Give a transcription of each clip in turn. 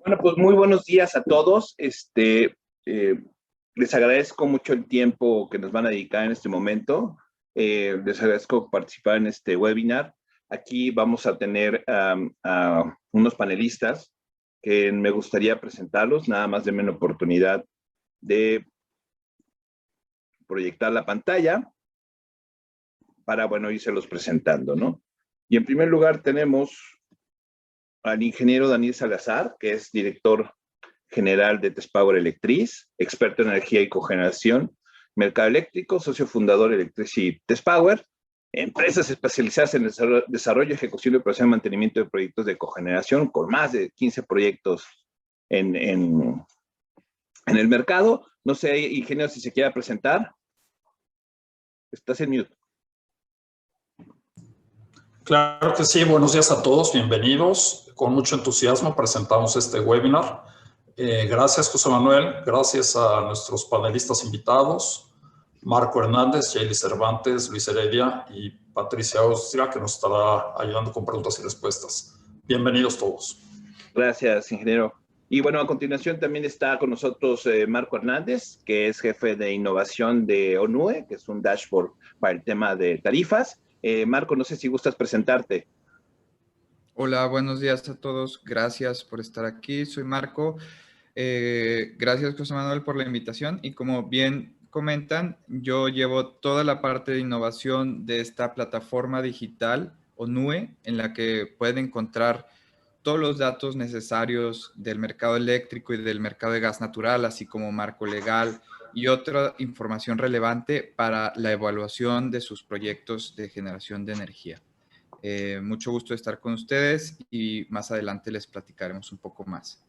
Bueno, pues muy buenos días a todos. Les agradezco mucho el tiempo que nos van a dedicar en este momento. Les agradezco participar en este webinar. Aquí vamos a tener a unos panelistas que me gustaría presentarlos. Nada más denme una oportunidad de proyectar la pantalla para, bueno, irselos presentando, ¿no? Y en primer lugar tenemos al ingeniero Daniel Salazar, que es director general de Tespower Electriz, experto en energía y cogeneración, mercado eléctrico, socio fundador Electricity Tespower, empresas especializadas en el desarrollo, ejecución y operación y mantenimiento de proyectos de cogeneración, con más de 15 proyectos en el mercado. No sé, ingeniero, si se quiera presentar. Estás en mute. Claro que sí, buenos días a todos, bienvenidos. Con mucho entusiasmo presentamos este webinar. Gracias, José Manuel, gracias a nuestros panelistas invitados, Marco Hernández, Yaeli Cervantes, Luis Heredia y Patricia Austria, que nos estará ayudando con preguntas y respuestas. Bienvenidos todos. Gracias, ingeniero. Y bueno, a continuación también está con nosotros Marco Hernández, que es jefe de innovación de ONUE, que es un dashboard para el tema de tarifas. Marco, no sé si gustas presentarte. Hola, buenos días a todos. Gracias por estar aquí. Soy Marco. Gracias, José Manuel, por la invitación. Y como bien comentan, yo llevo toda la parte de innovación de esta plataforma digital ONUE, en la que pueden encontrar todos los datos necesarios del mercado eléctrico y del mercado de gas natural, así como marco legal y otra información relevante para la evaluación de sus proyectos de generación de energía. Mucho gusto de estar con ustedes y más adelante les platicaremos un poco más.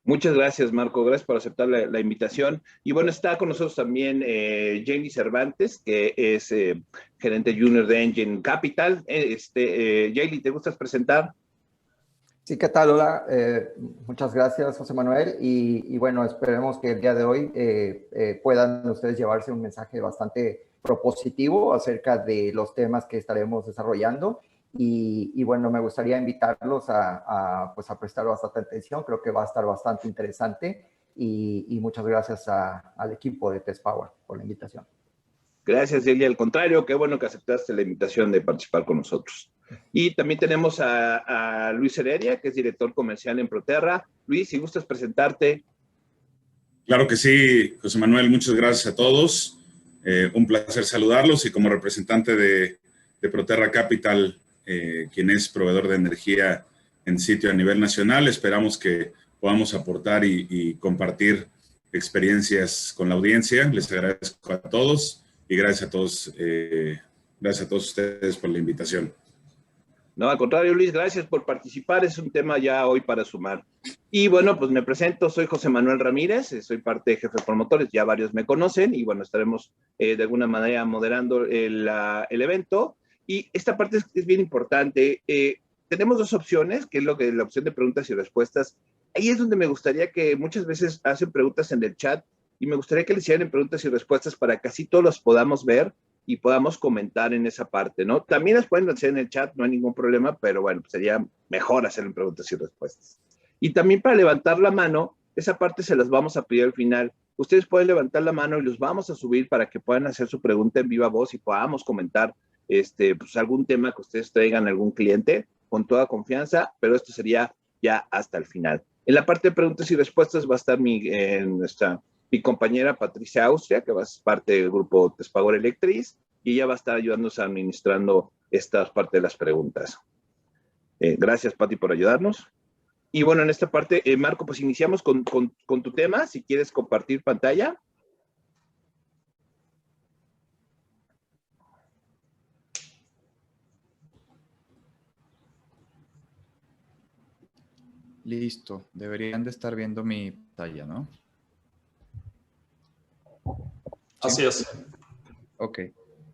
Muchas gracias, Marco. Gracias por aceptar la invitación. Y bueno, está con nosotros también Yaeli Cervantes, que es gerente junior de Engine Capital. Yaeli, ¿te gustas presentar? Sí, ¿qué tal? Hola, muchas gracias, José Manuel. Y bueno, esperemos que el día de hoy puedan ustedes llevarse un mensaje bastante propositivo acerca de los temas que estaremos desarrollando. Y bueno, me gustaría invitarlos pues a prestar bastante atención. Creo que va a estar bastante interesante. Y muchas gracias al equipo de Tespower por la invitación. Gracias, Yaeli. Al contrario, qué bueno que aceptaste la invitación de participar con nosotros. Y también tenemos a Luis Heredia, que es director comercial en Proterra. Luis, si gustas presentarte. Claro que sí, José Manuel, muchas gracias a todos. Un placer saludarlos y como representante de Proterra Capital, quien es proveedor de energía en sitio a nivel nacional, esperamos que podamos aportar y compartir experiencias con la audiencia. Les agradezco a todos y gracias a todos ustedes por la invitación. No, al contrario, Luis, gracias por participar. Es un tema ya hoy para sumar. Y bueno, pues me presento, soy José Manuel Ramírez, soy parte de Jefe Promotores, ya varios me conocen y bueno, estaremos de alguna manera moderando el evento. Y esta parte es bien importante. Tenemos dos opciones, que es la opción de preguntas y respuestas. Ahí es donde me gustaría que muchas veces hacen preguntas en el chat y me gustaría que les hicieran preguntas y respuestas para que así todos las podamos ver y podamos comentar en esa parte, ¿no? También las pueden hacer en el chat, no hay ningún problema, pero bueno, pues sería mejor hacer en preguntas y respuestas. Y también para levantar la mano, esa parte se las vamos a pedir al final. Ustedes pueden levantar la mano y los vamos a subir para que puedan hacer su pregunta en viva voz y podamos comentar pues algún tema que ustedes traigan a algún cliente con toda confianza, pero esto sería ya hasta el final. En la parte de preguntas y respuestas va a estar mi compañera Patricia Austria, que va a ser parte del grupo Tespower Electriz, y ella va a estar ayudándonos administrando esta parte de las preguntas. Gracias, Pati, por ayudarnos. Y bueno, en esta parte, Marco, pues iniciamos con tu tema, si quieres compartir pantalla. Listo, deberían de estar viendo mi pantalla, ¿no? Así es. Ok,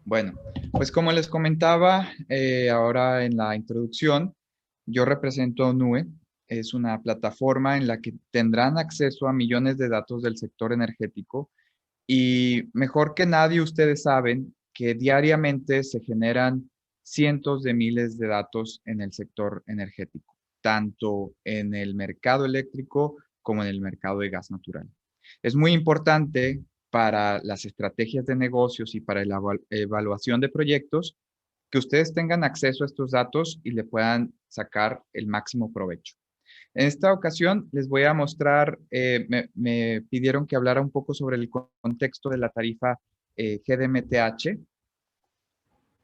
bueno, pues como les comentaba ahora en la introducción, yo represento ONUE, es una plataforma en la que tendrán acceso a millones de datos del sector energético y mejor que nadie ustedes saben que diariamente se generan cientos de miles de datos en el sector energético. tanto en el mercado eléctrico como en el mercado de gas natural. Es muy importante para las estrategias de negocios y para la evaluación de proyectos que ustedes tengan acceso a estos datos y le puedan sacar el máximo provecho. En esta ocasión les voy a mostrar, me pidieron que hablara un poco sobre el contexto de la tarifa GDMTH.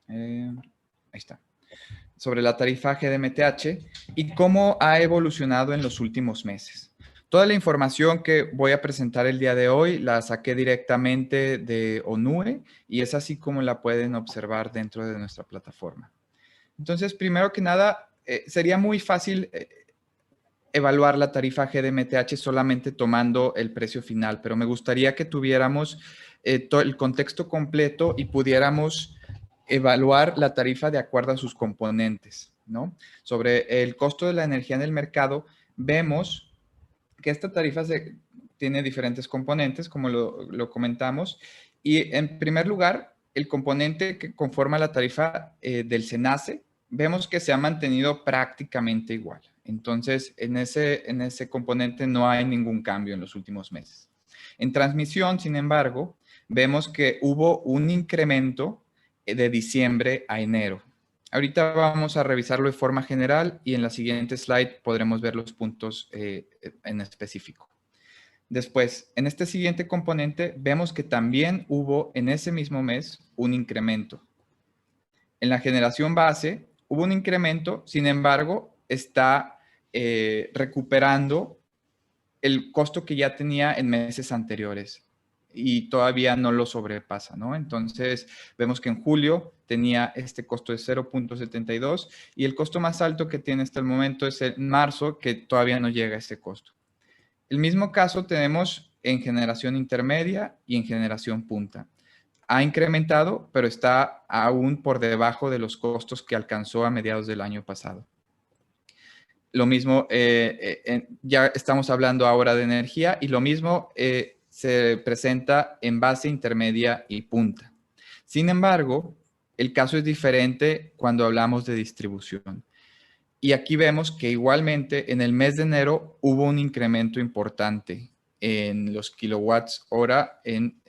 Ahí está. Sobre la tarifa GDMTH y cómo ha evolucionado en los últimos meses. Toda la información que voy a presentar el día de hoy la saqué directamente de ONUE y es así como la pueden observar dentro de nuestra plataforma. Entonces, primero que nada, sería muy fácil evaluar la tarifa GDMTH solamente tomando el precio final, pero me gustaría que tuviéramos todo el contexto completo y pudiéramos evaluar la tarifa de acuerdo a sus componentes, ¿no? Sobre el costo de la energía en el mercado, vemos que esta tarifa tiene diferentes componentes, como lo comentamos, y en primer lugar, el componente que conforma la tarifa del SENACE, vemos que se ha mantenido prácticamente igual. Entonces, en ese componente no hay ningún cambio en los últimos meses. En transmisión, sin embargo, vemos que hubo un incremento de diciembre a enero. Ahorita vamos a revisarlo de forma general y en la siguiente slide podremos ver los puntos en específico. Después, en este siguiente componente, vemos que también hubo en ese mismo mes un incremento. En la generación base hubo un incremento, sin embargo, está recuperando el costo que ya tenía en meses anteriores y todavía no lo sobrepasa, ¿no? Entonces, vemos que en julio tenía este costo de 0.72 y el costo más alto que tiene hasta el momento es en marzo, que todavía no llega a ese costo. El mismo caso tenemos en generación intermedia y en generación punta. Ha incrementado, pero está aún por debajo de los costos que alcanzó a mediados del año pasado. Lo mismo, ya estamos hablando ahora de energía y lo mismo se presenta en base, intermedia y punta. Sin embargo, el caso es diferente cuando hablamos de distribución. Y aquí vemos que igualmente en el mes de enero hubo un incremento importante en los kilowatts hora en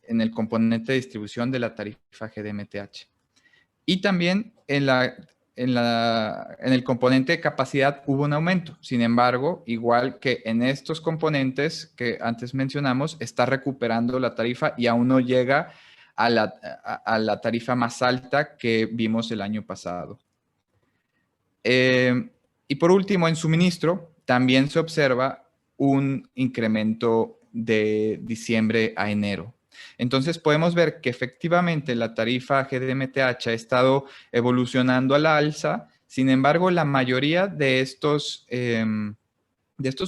el componente de distribución de la tarifa GDMTH. Y también en el componente de capacidad hubo un aumento. Sin embargo, igual que en estos componentes que antes mencionamos, está recuperando la tarifa y aún no llega a la tarifa más alta que vimos el año pasado. Y por último, en suministro también se observa un incremento de diciembre a enero. Entonces podemos ver que efectivamente la tarifa GDMTH ha estado evolucionando a la alza. Sin embargo, la mayoría de estos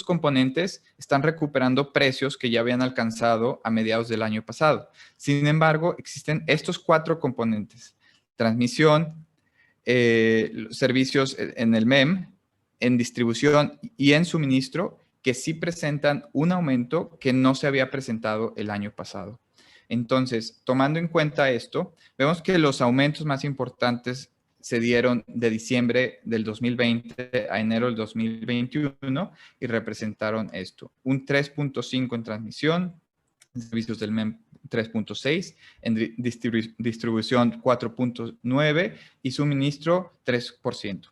componentes están recuperando precios que ya habían alcanzado a mediados del año pasado. Sin embargo, existen estos 4 componentes: transmisión, servicios en el MEM, en distribución y en suministro, que sí presentan un aumento que no se había presentado el año pasado. Entonces, tomando en cuenta esto, vemos que los aumentos más importantes se dieron de diciembre del 2020 a enero del 2021 y representaron esto: un 3.5 en transmisión, servicios del MEM 3.6, en distribución 4.9 y suministro 3%.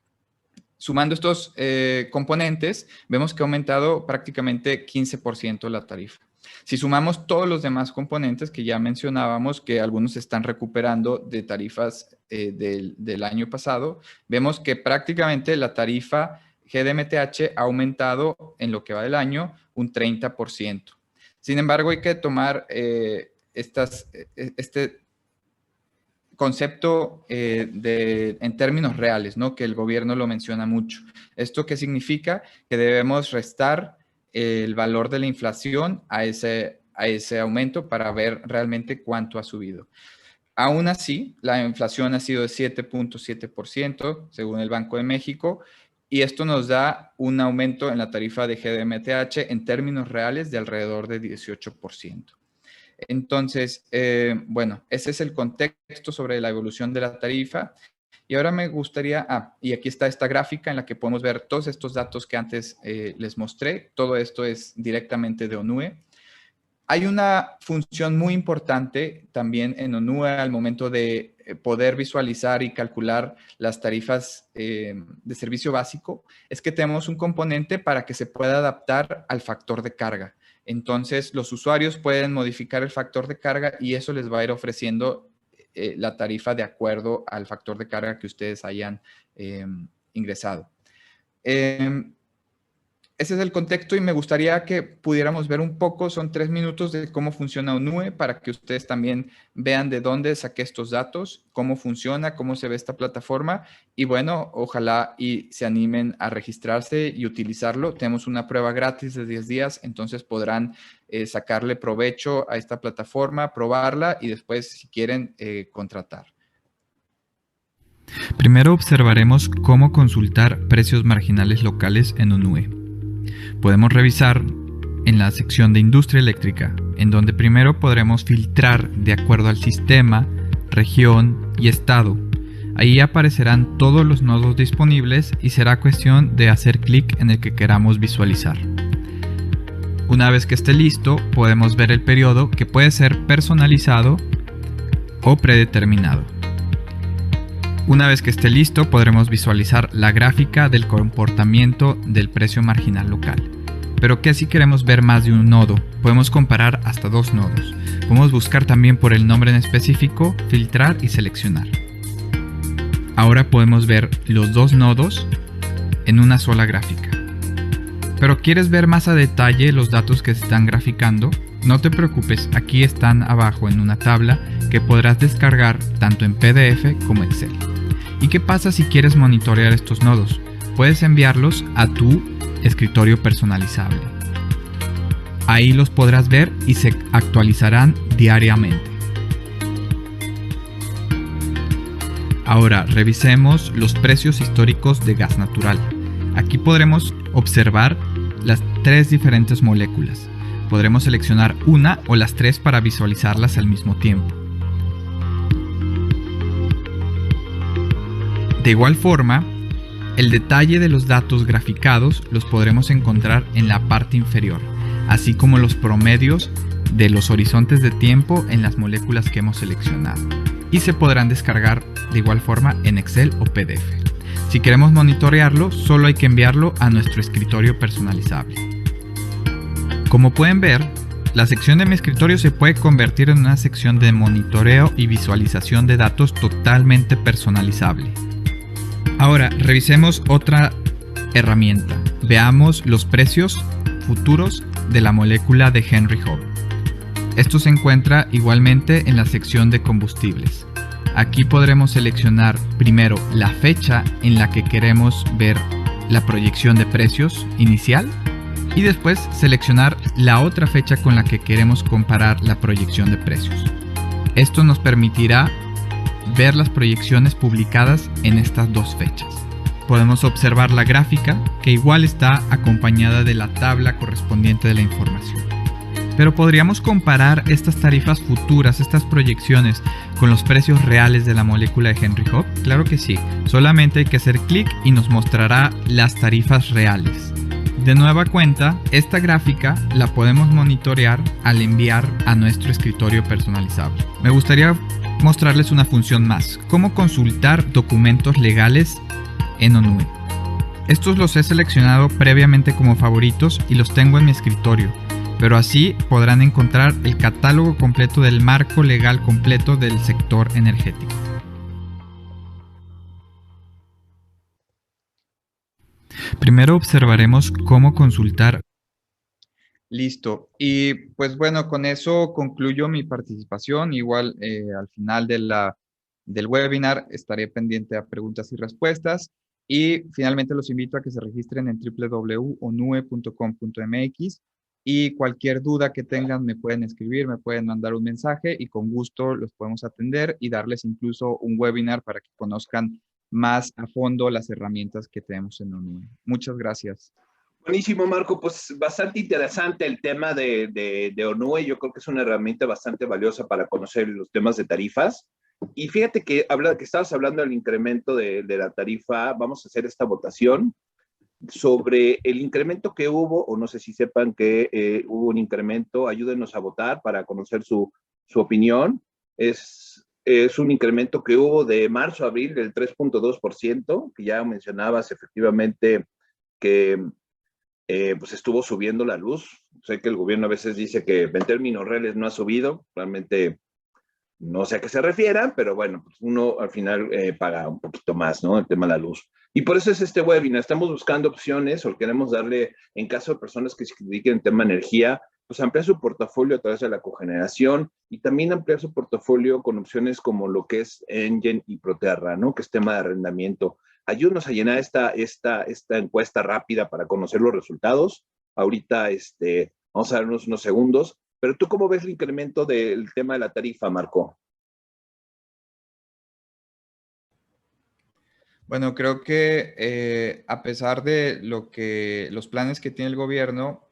Sumando estos componentes, vemos que ha aumentado prácticamente 15% la tarifa. Si sumamos todos los demás componentes que ya mencionábamos, que algunos están recuperando de tarifas del año pasado, vemos que prácticamente la tarifa GDMTH ha aumentado en lo que va del año un 30%. Sin embargo, hay que tomar este concepto en términos reales, ¿no? Que el gobierno lo menciona mucho. ¿Esto qué significa? Que debemos restar el valor de la inflación a ese aumento para ver realmente cuánto ha subido. Aún así, la inflación ha sido de 7.7% según el Banco de México, y esto nos da un aumento en la tarifa de GDMTH en términos reales de alrededor de 18%. Entonces, bueno, ese es el contexto sobre la evolución de la tarifa. Y ahora me gustaría, y aquí está esta gráfica en la que podemos ver todos estos datos que antes les mostré. Todo esto es directamente de ONUE. Hay una función muy importante también en ONUE al momento de poder visualizar y calcular las tarifas de servicio básico, es que tenemos un componente para que se pueda adaptar al factor de carga. Entonces, los usuarios pueden modificar el factor de carga y eso les va a ir ofreciendo la tarifa de acuerdo al factor de carga que ustedes hayan ingresado. Ese es el contexto y me gustaría que pudiéramos ver un poco, son 3 minutos de cómo funciona ONUE para que ustedes también vean de dónde saqué estos datos, cómo funciona, cómo se ve esta plataforma y bueno, ojalá y se animen a registrarse y utilizarlo. Tenemos una prueba gratis de 10 días, entonces podrán sacarle provecho a esta plataforma, probarla y después, si quieren, contratar. Primero observaremos cómo consultar precios marginales locales en ONUE. Podemos revisar en la sección de industria eléctrica, en donde primero podremos filtrar de acuerdo al sistema, región y estado. Ahí aparecerán todos los nodos disponibles y será cuestión de hacer clic en el que queramos visualizar. Una vez que esté listo, podemos ver el periodo que puede ser personalizado o predeterminado. Una vez que esté listo, podremos visualizar la gráfica del comportamiento del precio marginal local. Pero ¿qué si queremos ver más de un nodo? Podemos comparar hasta 2 nodos. Podemos buscar también por el nombre en específico, filtrar y seleccionar. Ahora podemos ver los 2 nodos en una sola gráfica. Pero ¿quieres ver más a detalle los datos que se están graficando? No te preocupes, aquí están abajo en una tabla que podrás descargar tanto en PDF como Excel. ¿Y qué pasa si quieres monitorear estos nodos? Puedes enviarlos a tu escritorio personalizable. Ahí los podrás ver y se actualizarán diariamente. Ahora revisemos los precios históricos de gas natural. Aquí podremos observar las 3 diferentes moléculas. Podremos seleccionar una o las 3 para visualizarlas al mismo tiempo. De igual forma, el detalle de los datos graficados los podremos encontrar en la parte inferior, así como los promedios de los horizontes de tiempo en las moléculas que hemos seleccionado. Y se podrán descargar de igual forma en Excel o PDF. Si queremos monitorearlo, solo hay que enviarlo a nuestro escritorio personalizable. Como pueden ver, la sección de mi escritorio se puede convertir en una sección de monitoreo y visualización de datos totalmente personalizable. Ahora, revisemos otra herramienta. Veamos los precios futuros de la molécula de Henry Hub. Esto se encuentra igualmente en la sección de combustibles. Aquí podremos seleccionar primero la fecha en la que queremos ver la proyección de precios inicial y después seleccionar la otra fecha con la que queremos comparar la proyección de precios. Esto nos permitirá ver las proyecciones publicadas en estas 2 fechas. Podemos observar la gráfica que igual está acompañada de la tabla correspondiente de la información. Pero podríamos comparar estas tarifas futuras, estas proyecciones, con los precios reales de la molécula de Henry Hub. Claro que sí, solamente hay que hacer clic y nos mostrará las tarifas reales. De nueva cuenta, esta gráfica la podemos monitorear al enviar a nuestro escritorio personalizable. Me gustaría mostrarles una función más, cómo consultar documentos legales en ONUE. Estos los he seleccionado previamente como favoritos y los tengo en mi escritorio, pero así podrán encontrar el catálogo completo del marco legal completo del sector energético. Primero observaremos cómo consultar. Listo. Y pues bueno, con eso concluyo mi participación. Igual al final del webinar estaré pendiente a preguntas y respuestas. Y finalmente los invito a que se registren en www.onue.com.mx y cualquier duda que tengan me pueden escribir, me pueden mandar un mensaje y con gusto los podemos atender y darles incluso un webinar para que conozcan más a fondo las herramientas que tenemos en ONUE. Muchas gracias. Buenísimo, Marco. Pues bastante interesante el tema de ONUE. Yo creo que es una herramienta bastante valiosa para conocer los temas de tarifas. Y fíjate que estabas hablando del incremento de la tarifa. Vamos a hacer esta votación sobre el incremento que hubo, o no sé si sepan que hubo un incremento. Ayúdenos a votar para conocer su opinión. Es un incremento que hubo de marzo a abril del 3.2%, que ya mencionabas efectivamente que pues estuvo subiendo la luz. Sé que el gobierno a veces dice que en términos reales no ha subido, realmente no sé a qué se refieran, pero bueno, pues uno al final paga un poquito más, ¿no? El tema de la luz. Y por eso es este webinar. Estamos buscando opciones o queremos darle, en caso de personas que se dediquen en tema de energía, pues ampliar su portafolio a través de la cogeneración y también ampliar su portafolio con opciones como lo que es Engen y Proterra, ¿no? Que es tema de arrendamiento. Ayúdanos a llenar esta encuesta rápida para conocer los resultados. Ahorita vamos a darnos unos segundos. Pero tú, ¿cómo ves el incremento del tema de la tarifa, Marco? Bueno, creo que a pesar de los planes que tiene el gobierno,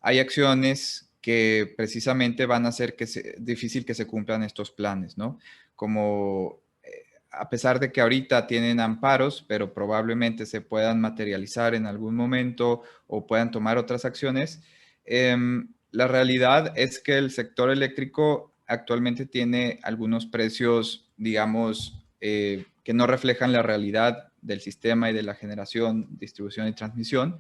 hay acciones que precisamente van a hacer que sea difícil que se cumplan estos planes, ¿no? Como a pesar de que ahorita tienen amparos, pero probablemente se puedan materializar en algún momento o puedan tomar otras acciones, la realidad es que el sector eléctrico actualmente tiene algunos precios, digamos, que no reflejan la realidad del sistema y de la generación, distribución y transmisión.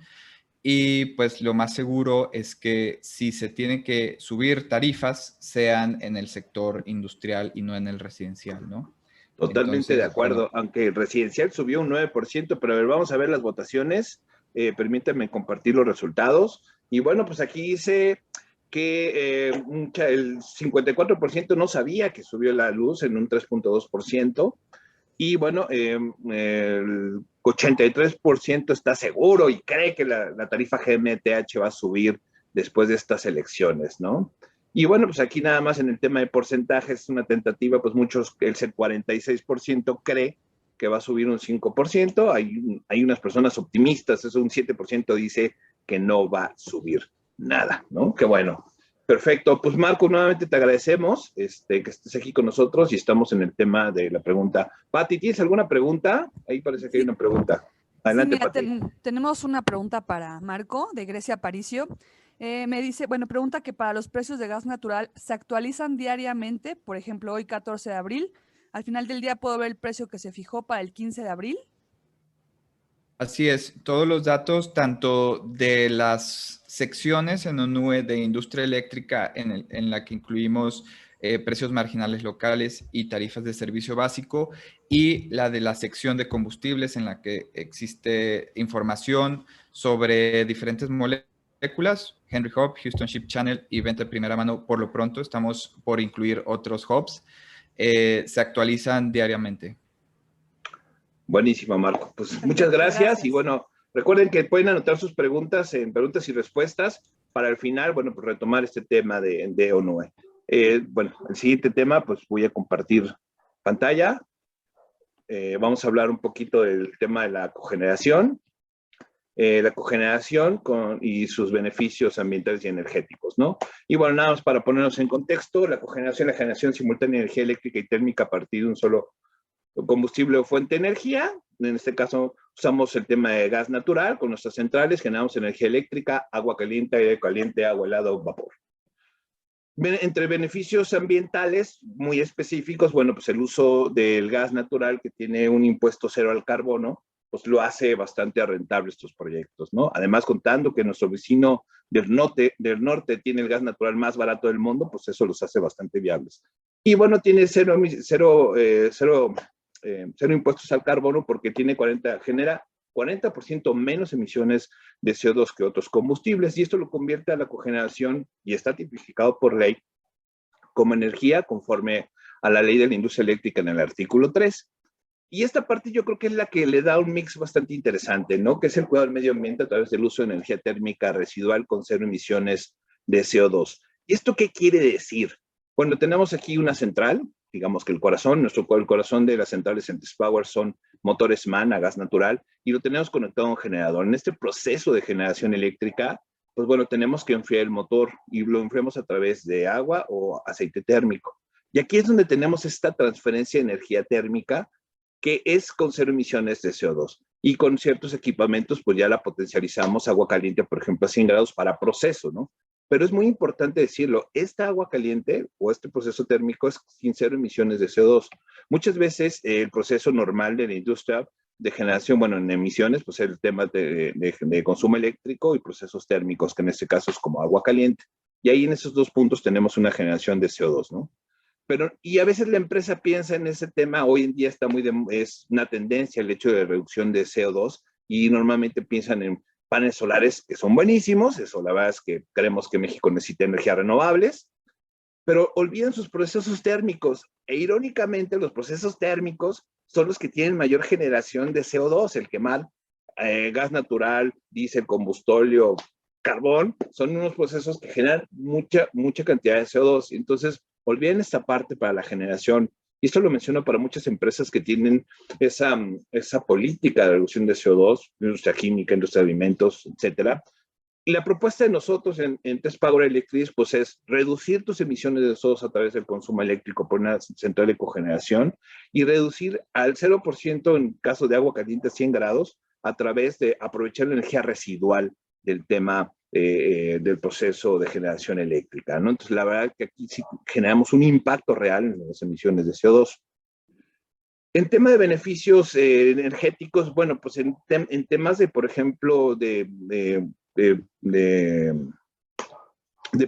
Y pues lo más seguro es que si se tienen que subir tarifas, sean en el sector industrial y no en el residencial, ¿no? Totalmente de Entonces, acuerdo, bueno, aunque el residencial subió un 9%, pero a ver, vamos a ver las votaciones. Permítanme compartir los resultados. Y bueno, pues aquí dice que el 54% no sabía que subió la luz en un 3.2%. Y bueno, el 83% está seguro y cree que la tarifa GMTH va a subir después de estas elecciones, ¿no? Y bueno, pues aquí nada más en el tema de porcentajes, es una tentativa, pues el 46% cree que va a subir un 5%, hay unas personas optimistas, eso un 7% dice que no va a subir nada, ¿no? Qué bueno. Perfecto, pues Marco, nuevamente te agradecemos que estés aquí con nosotros y estamos en el tema de la pregunta. Pati, ¿tienes alguna pregunta? Ahí parece que hay una pregunta. Adelante, sí, mira, Pati. tenemos una pregunta para Marco de Grecia Aparicio. Me dice, bueno, pregunta que para los precios de gas natural se actualizan diariamente, por ejemplo, hoy 14 de abril. Al final del día puedo ver el precio que se fijó para el 15 de abril. así es, todos los datos, tanto de las secciones en ONUE de industria eléctrica, en la que incluimos precios marginales locales y tarifas de servicio básico, y la de la sección de combustibles, en la que existe información sobre diferentes moléculas, Henry Hub, Houston Ship Channel y venta de primera mano. Por lo pronto, estamos por incluir otros hubs. Se actualizan diariamente. Buenísimo, Marco. Pues muchas Perfecto, gracias y gracias. bueno, recuerden que pueden anotar sus preguntas en preguntas y respuestas para el final, bueno, pues retomar este tema de ONUE. Bueno, el siguiente tema, pues voy a compartir pantalla. Vamos a hablar un poquito del tema de la cogeneración. La cogeneración y sus beneficios ambientales y energéticos, ¿no? Y bueno, nada más para ponernos en contexto, la cogeneración, la generación simultánea de energía eléctrica y térmica a partir de un solo combustible o fuente de energía. En este caso, usamos el tema de gas natural con nuestras centrales, generamos energía eléctrica, agua caliente, aire caliente, agua helada o vapor. Entre beneficios ambientales muy específicos, bueno, pues el uso del gas natural que tiene un impuesto cero al carbono, pues lo hace bastante rentable estos proyectos, ¿no? Además, contando que nuestro vecino del norte tiene el gas natural más barato del mundo, pues eso los hace bastante viables. Y bueno, tiene cero impuestos al carbono porque genera 40% menos emisiones de CO2 que otros combustibles, y esto lo convierte a la cogeneración, y está tipificado por ley, como energía conforme a la ley de la industria eléctrica en el artículo 3. Y esta parte yo creo que es la que le da un mix bastante interesante, ¿no? Que es el cuidado del medio ambiente a través del uso de energía térmica residual con cero emisiones de CO2. ¿Y esto qué quiere decir? Bueno, tenemos aquí una central, digamos que el corazón de las centrales en Power son motores MAN a gas natural, y lo tenemos conectado a un generador. En este proceso de generación eléctrica, pues bueno, tenemos que enfriar el motor y lo enfriamos a través de agua o aceite térmico. Y aquí es donde tenemos esta transferencia de energía térmica que es con 0 emisiones de CO2. Y con ciertos equipamientos, pues ya la potencializamos, agua caliente, por ejemplo, a 100 grados para proceso, ¿no? Pero es muy importante decirlo, esta agua caliente o este proceso térmico es sin 0 emisiones de CO2. Muchas veces el proceso normal de la industria de generación, bueno, en emisiones, pues el tema de consumo eléctrico y procesos térmicos, que en este caso es como agua caliente. Y ahí en esos dos puntos tenemos una generación de CO2, ¿no? Pero, y a veces la empresa piensa en ese tema, hoy en día está es una tendencia el hecho de reducción de CO2 y normalmente piensan en paneles solares que son buenísimos, eso la verdad es que creemos que México necesita energías renovables, pero olvidan sus procesos térmicos e irónicamente los procesos térmicos son los que tienen mayor generación de CO2, el quemar gas natural, diésel, combustóleo, carbón, son unos procesos que generan mucha cantidad de CO2. Entonces, olviden esta parte para la generación. Y esto lo menciono para muchas empresas que tienen esa política de reducción de CO2, industria química, industria de alimentos, etcétera. Y la propuesta de nosotros en Test Power Electric pues es reducir tus emisiones de CO2 a través del consumo eléctrico por una central de cogeneración y reducir al 0% en caso de agua caliente a 100 grados a través de aprovechar la energía residual del tema del proceso de generación eléctrica, ¿no? Entonces, la verdad es que aquí sí generamos un impacto real en las emisiones de CO2. En tema de beneficios energéticos, bueno, pues en temas de, por ejemplo, de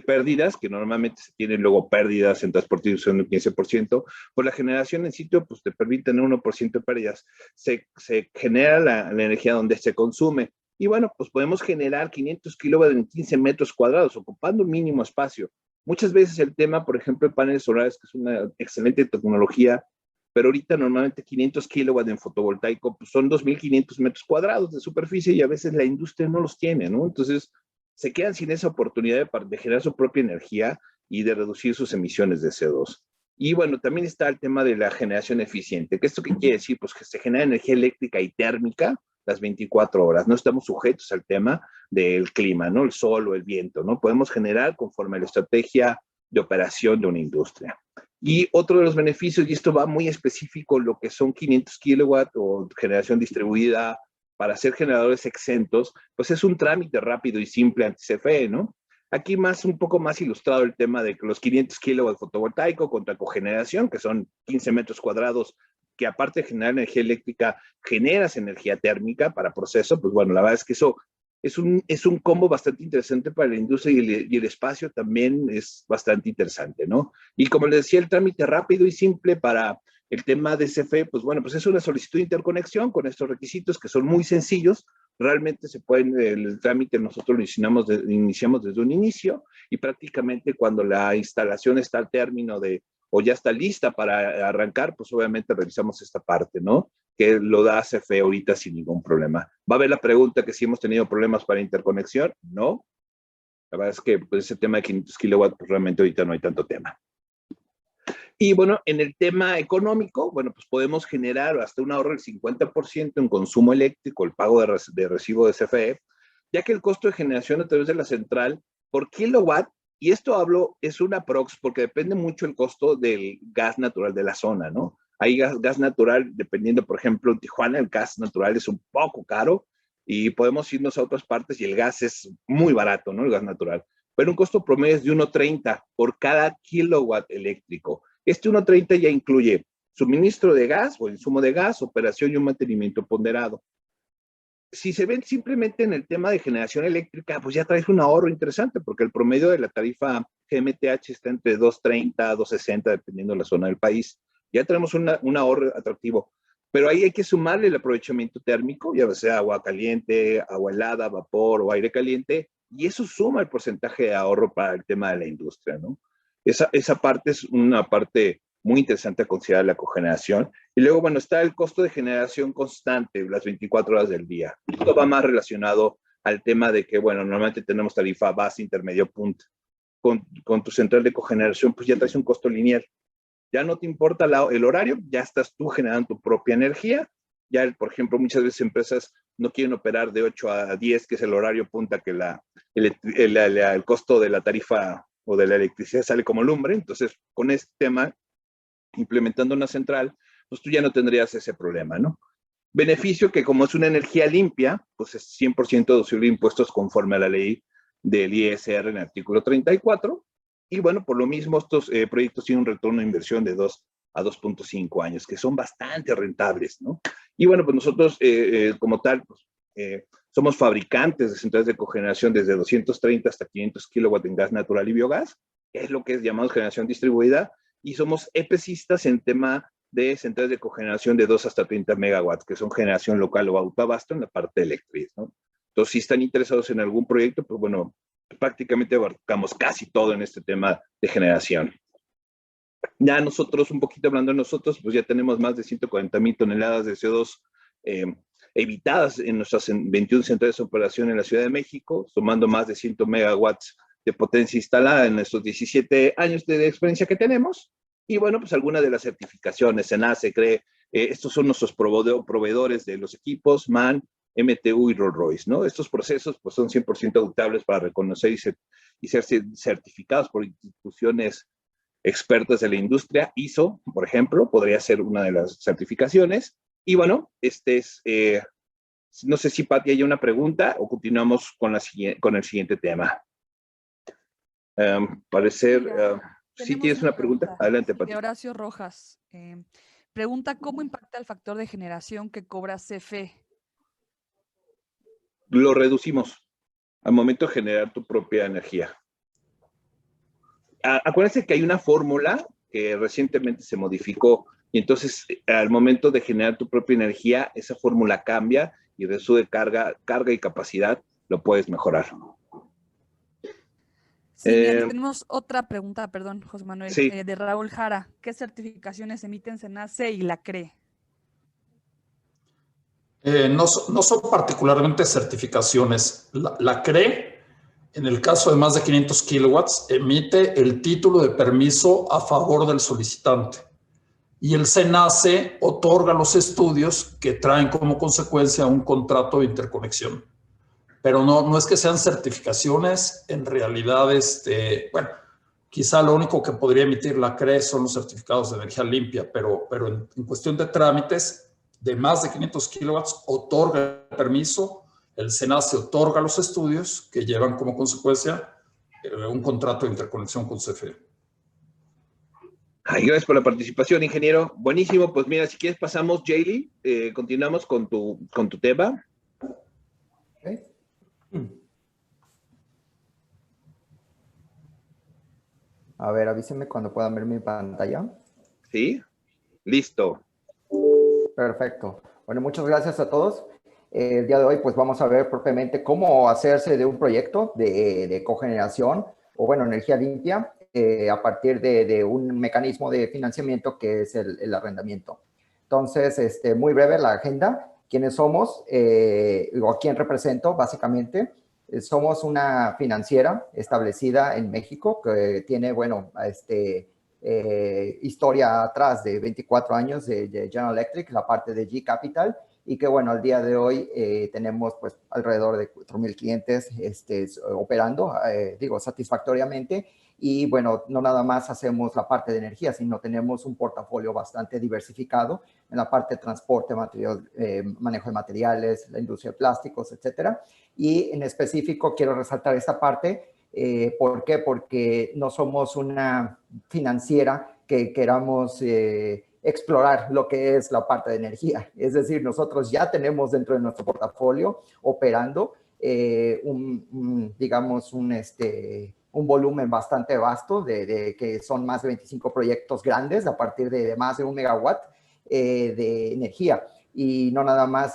pérdidas, que normalmente se tienen luego pérdidas en transporte y distribución del 15%, pues la generación en sitio pues te permite tener 1% de pérdidas. Se genera la energía donde se consume. Y bueno, pues podemos generar 500 kilowatts en 15 metros cuadrados, ocupando un mínimo espacio. Muchas veces el tema, por ejemplo, de paneles solares, que es una excelente tecnología, pero ahorita normalmente 500 kilowatts en fotovoltaico pues son 2.500 metros cuadrados de superficie y a veces la industria no los tiene, ¿no? Entonces, se quedan sin esa oportunidad de generar su propia energía y de reducir sus emisiones de CO2. Y bueno, también está el tema de la generación eficiente. ¿Qué esto qué quiere decir? Pues que se genera energía eléctrica y térmica las 24 horas. No estamos sujetos al tema del clima, ¿no? El sol o el viento, ¿no? Podemos generar conforme a la estrategia de operación de una industria. Y otro de los beneficios, y esto va muy específico, lo que son 500 kilowatts o generación distribuida para ser generadores exentos, pues es un trámite rápido y simple ante CFE, ¿no? Aquí un poco más ilustrado el tema de que los 500 kilowatts fotovoltaico contra cogeneración, que son 15 metros cuadrados, que aparte de generar energía eléctrica, generas energía térmica para proceso, pues bueno, la verdad es que eso es un combo bastante interesante para la industria y el espacio también es bastante interesante, ¿no? Y como les decía, el trámite rápido y simple para el tema de CFE, pues bueno, pues es una solicitud de interconexión con estos requisitos que son muy sencillos. Realmente se pueden, el trámite nosotros lo iniciamos desde un inicio y prácticamente cuando la instalación está al término o ya está lista para arrancar, pues obviamente revisamos esta parte, ¿no? Que lo da CFE ahorita sin ningún problema. Va a haber la pregunta que si hemos tenido problemas para interconexión. No. La verdad es que pues, ese tema de 500 kilowatts, pues realmente ahorita no hay tanto tema. Y bueno, en el tema económico, bueno, pues podemos generar hasta un ahorro del 50% en consumo eléctrico, el pago de recibo de CFE, ya que el costo de generación a través de la central por kilowatt, y esto es una prox porque depende mucho el costo del gas natural de la zona, ¿no? Hay gas natural, dependiendo, por ejemplo, en Tijuana el gas natural es un poco caro y podemos irnos a otras partes y el gas es muy barato, ¿no? El gas natural. Pero un costo promedio es de 1.30 por cada kilowatt eléctrico. Este 1.30 ya incluye suministro de gas o insumo de gas, operación y un mantenimiento ponderado. Si se ven simplemente en el tema de generación eléctrica, pues ya traes un ahorro interesante, porque el promedio de la tarifa GMTH está entre 2.30 a 2.60, dependiendo de la zona del país. Ya tenemos un ahorro atractivo. Pero ahí hay que sumarle el aprovechamiento térmico, ya sea agua caliente, agua helada, vapor o aire caliente, y eso suma el porcentaje de ahorro para el tema de la industria, ¿no? Esa parte es una parte muy interesante a considerar la cogeneración. Y luego, bueno, está el costo de generación constante, las 24 horas del día. Esto va más relacionado al tema de que, bueno, normalmente tenemos tarifa base, intermedio, punto. Con tu central de cogeneración, pues ya traes un costo lineal. Ya no te importa el horario, ya estás tú generando tu propia energía. Ya, por ejemplo, muchas veces empresas no quieren operar de 8 a 10, que es el horario punta, que el costo de la tarifa o de la electricidad sale como lumbre. Entonces, con este tema implementando una central, pues tú ya no tendrías ese problema, ¿no? Beneficio que como es una energía limpia, pues es 100% deducible de impuestos conforme a la ley del ISR en el artículo 34. Y bueno, por lo mismo estos proyectos tienen un retorno de inversión de 2 a 2.5 años, que son bastante rentables, ¿no? Y bueno, pues nosotros como tal, pues, somos fabricantes de centrales de cogeneración desde 230 hasta 500 kilowatts en gas natural y biogás, que es lo que es llamado generación distribuida, y somos EPCistas en tema de centrales de cogeneración de 2 hasta 30 megawatts, que son generación local o autoabasto en la parte eléctrica, ¿no? Entonces, si están interesados en algún proyecto, pues bueno, prácticamente abarcamos casi todo en este tema de generación. Ya nosotros, un poquito hablando de nosotros, pues ya tenemos más de 140,000 toneladas de CO2 evitadas en nuestras 21 centrales de operación en la Ciudad de México, sumando más de 100 megawatts de potencia instalada en estos 17 años de experiencia que tenemos. Y bueno, pues algunas de las certificaciones, SENACE, CRE, estos son nuestros proveedores de los equipos, MAN, MTU y Rolls-Royce, ¿no? Estos procesos pues son 100% auditables para reconocer y ser certificados por instituciones expertas de la industria. ISO, por ejemplo, podría ser una de las certificaciones. Y bueno, no sé si Pati hay una pregunta o continuamos con el siguiente tema. Si tienes una pregunta, adelante, Pati. De Horacio Rojas. Pregunta, ¿cómo impacta el factor de generación que cobra CFE? Lo reducimos al momento de generar tu propia energía. Acuérdense que hay una fórmula que recientemente se modificó y entonces al momento de generar tu propia energía, esa fórmula cambia y de su carga y capacidad lo puedes mejorar. Sí, mira, tenemos otra pregunta, perdón, José Manuel, sí. De Raúl Jara. ¿Qué certificaciones emiten SENACE y la CRE? No son particularmente certificaciones. La CRE, en el caso de más de 500 kilowatts, emite el título de permiso a favor del solicitante. Y el SENACE otorga los estudios que traen como consecuencia un contrato de interconexión. Pero no es que sean certificaciones, en realidad, bueno, quizá lo único que podría emitir la CRE son los certificados de energía limpia, pero en cuestión de trámites, de más de 500 kilowatts, otorga el permiso, el SENACE otorga los estudios que llevan como consecuencia un contrato de interconexión con CFE. Ay, gracias por la participación, ingeniero. Buenísimo, pues mira, si quieres pasamos, Jaylee, continuamos con tu tema. Okay. A ver, avísenme cuando puedan ver mi pantalla. Sí, listo. Perfecto. Bueno, muchas gracias a todos. El día de hoy pues vamos a ver propiamente cómo hacerse de un proyecto de cogeneración o bueno, energía limpia a partir de un mecanismo de financiamiento que es el arrendamiento. Entonces, muy breve la agenda. ¿Quiénes somos? O quién represento básicamente. Somos una financiera establecida en México que tiene, bueno, historia atrás de 24 años de General Electric, la parte de G Capital, y que bueno, al día de hoy tenemos pues alrededor de 4,000 clientes operando, digo, satisfactoriamente. Y bueno, no nada más hacemos la parte de energía, sino tenemos un portafolio bastante diversificado en la parte de transporte, manejo de materiales, la industria de plásticos, etcétera. Y en específico quiero resaltar esta parte. ¿Por qué? Porque no somos una financiera que queramos explorar lo que es la parte de energía. Es decir, nosotros ya tenemos dentro de nuestro portafolio operando digamos, un volumen bastante vasto de que son más de 25 proyectos grandes a partir de más de 1 megawatt de energía. Y no nada más,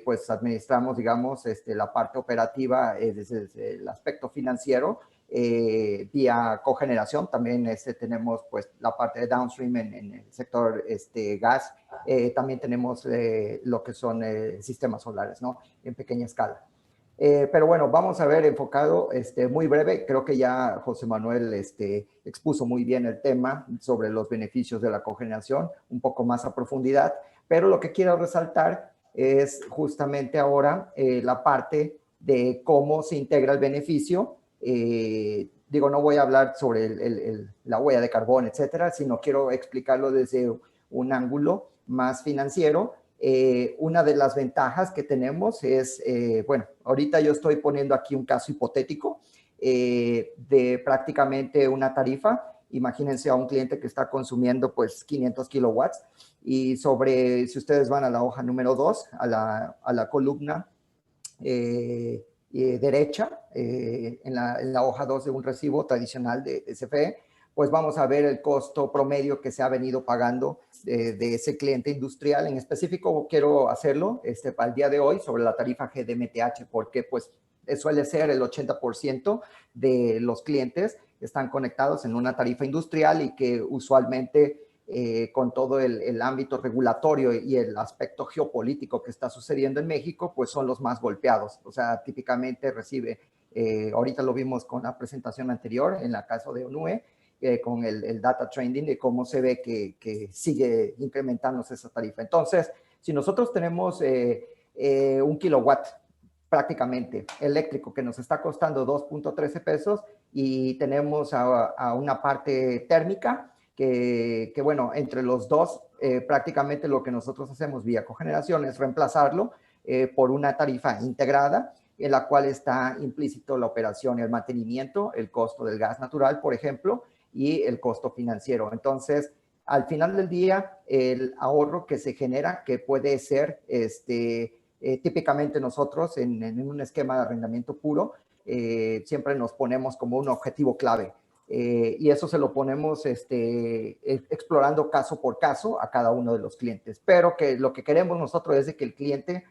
pues administramos, digamos, la parte operativa desde el aspecto financiero vía cogeneración. También tenemos, pues, la parte de downstream en el sector gas. También tenemos lo que son sistemas solares, ¿no? En pequeña escala. Pero bueno, vamos a ver enfocado, muy breve. Creo que ya José Manuel expuso muy bien el tema sobre los beneficios de la cogeneración, un poco más a profundidad. Pero lo que quiero resaltar es justamente ahora la parte de cómo se integra el beneficio digo, no voy a hablar sobre la huella de carbón, etcétera, sino quiero explicarlo desde un ángulo más financiero. Una de las ventajas que tenemos es, bueno, ahorita yo estoy poniendo aquí un caso hipotético de prácticamente una tarifa. Imagínense a un cliente que está consumiendo pues 500 kilowatts y si ustedes van a la hoja número 2, a la columna derecha, en la hoja 2 de un recibo tradicional de CFE, pues vamos a ver el costo promedio que se ha venido pagando de ese cliente industrial. En específico quiero hacerlo para el día de hoy sobre la tarifa GDMTH, porque pues suele ser el 80% de los clientes que están conectados en una tarifa industrial y que usualmente con todo el ámbito regulatorio y el aspecto geopolítico que está sucediendo en México, pues son los más golpeados. O sea, típicamente recibe, ahorita lo vimos con la presentación anterior, en el caso de ONUE, con el data trending de cómo se ve que sigue incrementándose esa tarifa. Entonces, si nosotros tenemos un kilowatt prácticamente eléctrico que nos está costando 2.13 pesos y tenemos a una parte térmica que bueno, entre los dos prácticamente lo que nosotros hacemos vía cogeneración es reemplazarlo por una tarifa integrada en la cual está implícito la operación y el mantenimiento, el costo del gas natural, por ejemplo, y el costo financiero. Entonces, al final del día, el ahorro que se genera, que puede ser típicamente nosotros en un esquema de arrendamiento puro, siempre nos ponemos como un objetivo clave. Y eso se lo ponemos explorando caso por caso a cada uno de los clientes. Pero que lo que queremos nosotros es de que el cliente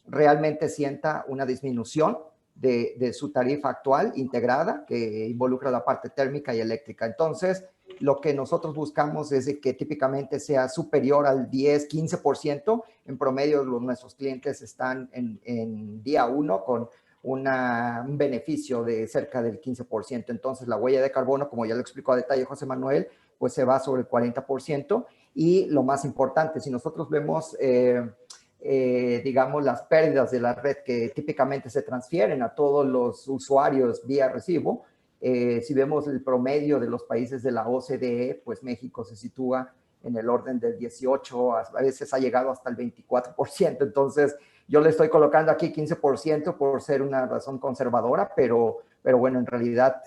realmente sienta una disminución de su tarifa actual integrada, que involucra la parte térmica y eléctrica. Entonces, lo que nosotros buscamos es de que típicamente sea superior al 10, 15%. En promedio, nuestros clientes están en día 1 con un beneficio de cerca del 15%. Entonces, la huella de carbono, como ya lo explicó a detalle José Manuel, pues se va sobre el 40%. Y lo más importante, si nosotros vemos digamos, las pérdidas de la red que típicamente se transfieren a todos los usuarios vía recibo, si vemos el promedio de los países de la OCDE, pues México se sitúa en el orden del 18, a veces ha llegado hasta el 24%. Entonces, yo le estoy colocando aquí 15% por ser una razón conservadora, pero bueno, en realidad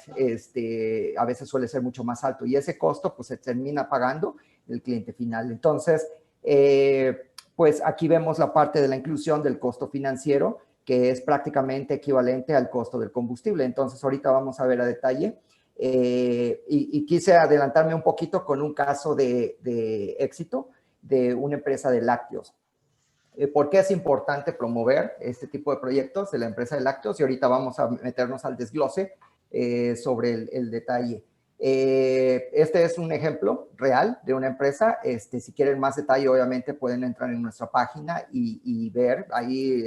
a veces suele ser mucho más alto y ese costo pues se termina pagando el cliente final. Entonces, pues aquí vemos la parte de la inclusión del costo financiero, que es prácticamente equivalente al costo del combustible. Entonces, ahorita vamos a ver a detalle. Y quise adelantarme un poquito con un caso de éxito de una empresa de lácteos. ¿Por qué es importante promover este tipo de proyectos de la empresa de lácteos? Y ahorita vamos a meternos al desglose sobre el detalle. Este es un ejemplo real de una empresa. Si quieren más detalle, obviamente pueden entrar en nuestra página y ver. Ahí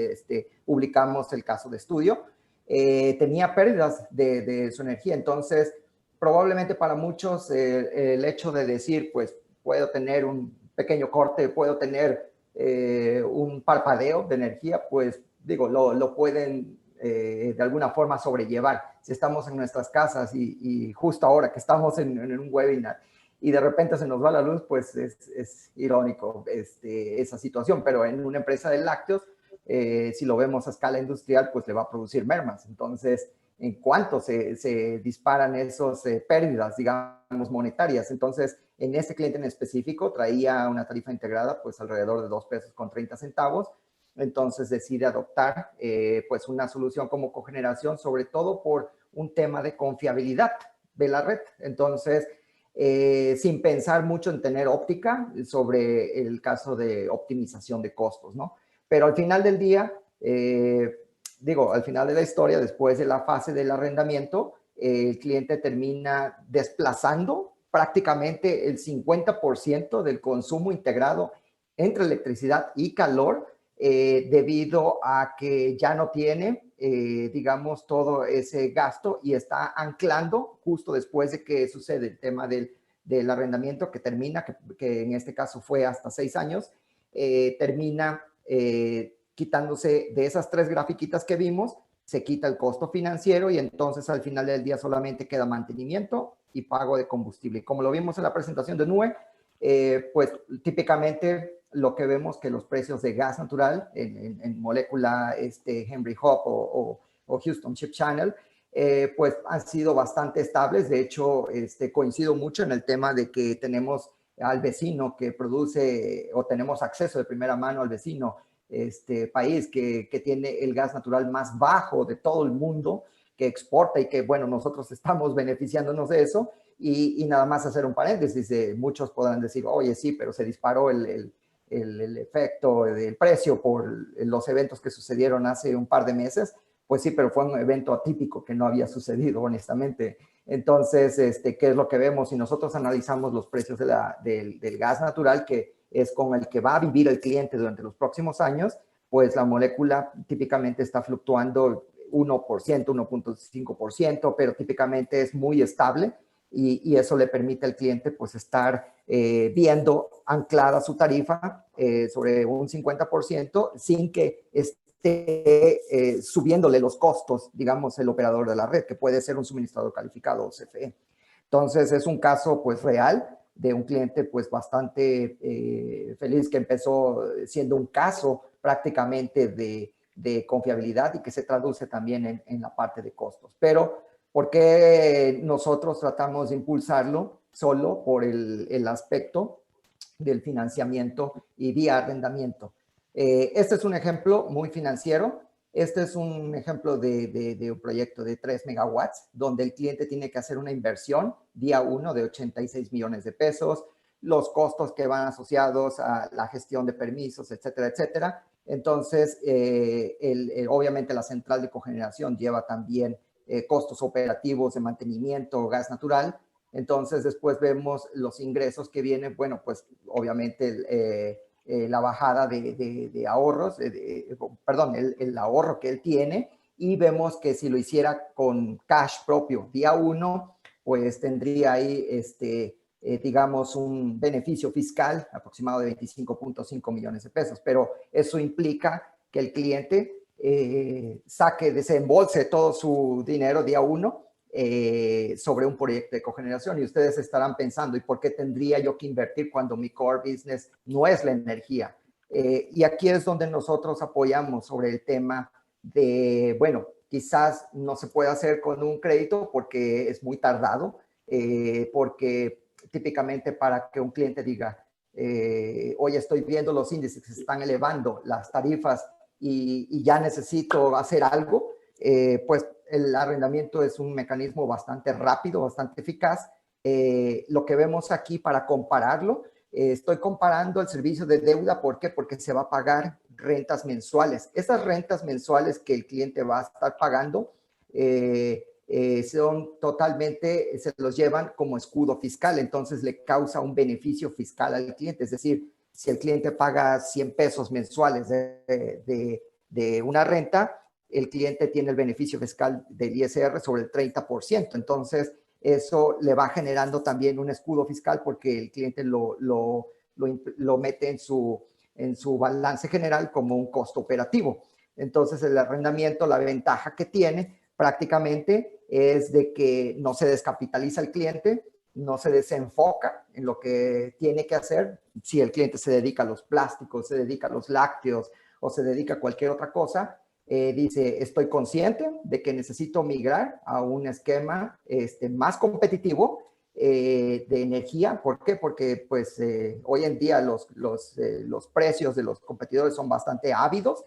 publicamos el caso de estudio. Tenía pérdidas de su energía. Entonces, probablemente para muchos el hecho de decir, pues, puedo tener un pequeño corte, puedo tener un parpadeo de energía, pues, digo, lo pueden de alguna forma sobrellevar. Si estamos en nuestras casas y justo ahora que estamos en un webinar y de repente se nos va la luz, pues es irónico esa situación, pero en una empresa de lácteos, si lo vemos a escala industrial, pues le va a producir mermas. Entonces, en cuanto se disparan esas pérdidas, digamos, monetarias. Entonces, en este cliente en específico traía una tarifa integrada, pues alrededor de 2 pesos con 30 centavos. Entonces decide adoptar pues una solución como cogeneración, sobre todo por un tema de confiabilidad de la red. Entonces, sin pensar mucho en tener óptica sobre el caso de optimización de costos, ¿no? Pero al final del día, al final de la historia, después de la fase del arrendamiento, el cliente termina desplazando prácticamente el 50% del consumo integrado entre electricidad y calor, debido a que ya no tiene, digamos, todo ese gasto y está anclando justo después de que sucede el tema del arrendamiento que termina, que en este caso fue hasta 6 años, termina quitándose de esas 3 grafiquitas que vimos, se quita el costo financiero y entonces al final del día solamente queda mantenimiento y pago de combustible. Y como lo vimos en la presentación de NUE, pues típicamente lo que vemos que los precios de gas natural en molécula Henry Hub o Houston Ship Channel, pues han sido bastante estables. De hecho, coincido mucho en el tema de que tenemos al vecino que produce o tenemos acceso de primera mano al vecino país que tiene el gas natural más bajo de todo el mundo, que exporta y que, bueno, nosotros estamos beneficiándonos de eso. Y nada más hacer un paréntesis, muchos podrán decir, oye, sí, pero se disparó el efecto del precio por los eventos que sucedieron hace un par de meses. Pues sí, pero fue un evento atípico que no había sucedido, honestamente. Entonces, ¿qué es lo que vemos? Si nosotros analizamos los precios del gas natural, que es con el que va a vivir el cliente durante los próximos años, pues la molécula típicamente está fluctuando 1%, 1.5%, pero típicamente es muy estable y eso le permite al cliente pues estar viendo anclada su tarifa sobre un 50% sin que esté subiéndole los costos, digamos, el operador de la red, que puede ser un suministrador calificado o CFE. Entonces, es un caso, pues, real de un cliente, pues, bastante feliz, que empezó siendo un caso prácticamente de confiabilidad y que se traduce también en la parte de costos. Pero, ¿por qué nosotros tratamos de impulsarlo? Solo por el aspecto del financiamiento y vía arrendamiento. Este es un ejemplo muy financiero. Este es un ejemplo de un proyecto de 3 megawatts, donde el cliente tiene que hacer una inversión día 1 de 86 millones de pesos, los costos que van asociados a la gestión de permisos, etcétera, etcétera. Entonces, obviamente la central de cogeneración lleva también costos operativos de mantenimiento, gas natural. Entonces, después vemos los ingresos que vienen, bueno, pues obviamente la bajada de ahorros, perdón, el ahorro que él tiene, y vemos que si lo hiciera con cash propio día 1, pues tendría ahí, digamos, un beneficio fiscal aproximado de 25.5 millones de pesos, pero eso implica que el cliente desembolse todo su dinero día 1 sobre un proyecto de cogeneración. Y ustedes estarán pensando, ¿y por qué tendría yo que invertir cuando mi core business no es la energía? Y aquí es donde nosotros apoyamos sobre el tema de, bueno, quizás no se puede hacer con un crédito porque es muy tardado, porque típicamente para que un cliente diga, oye, estoy viendo los índices que se están elevando, las tarifas, y ya necesito hacer algo, pues el arrendamiento es un mecanismo bastante rápido, bastante eficaz. Lo que vemos aquí, para compararlo, estoy comparando el servicio de deuda. ¿Por qué? Porque se va a pagar rentas mensuales. Esas rentas mensuales que el cliente va a estar pagando son totalmente, se los llevan como escudo fiscal, entonces le causa un beneficio fiscal al cliente. Es decir, si el cliente paga 100 pesos mensuales de una renta, el cliente tiene el beneficio fiscal del ISR sobre el 30%. Entonces, eso le va generando también un escudo fiscal porque el cliente lo mete en su balance general como un costo operativo. Entonces, el arrendamiento, la ventaja que tiene prácticamente es de que no se descapitaliza el cliente, no se desenfoca en lo que tiene que hacer. Si el cliente se dedica a los plásticos, se dedica a los lácteos o se dedica a cualquier otra cosa, dice, estoy consciente de que necesito migrar a un esquema más competitivo de energía. ¿Por qué? Porque pues hoy en día los precios de los competidores son bastante ávidos.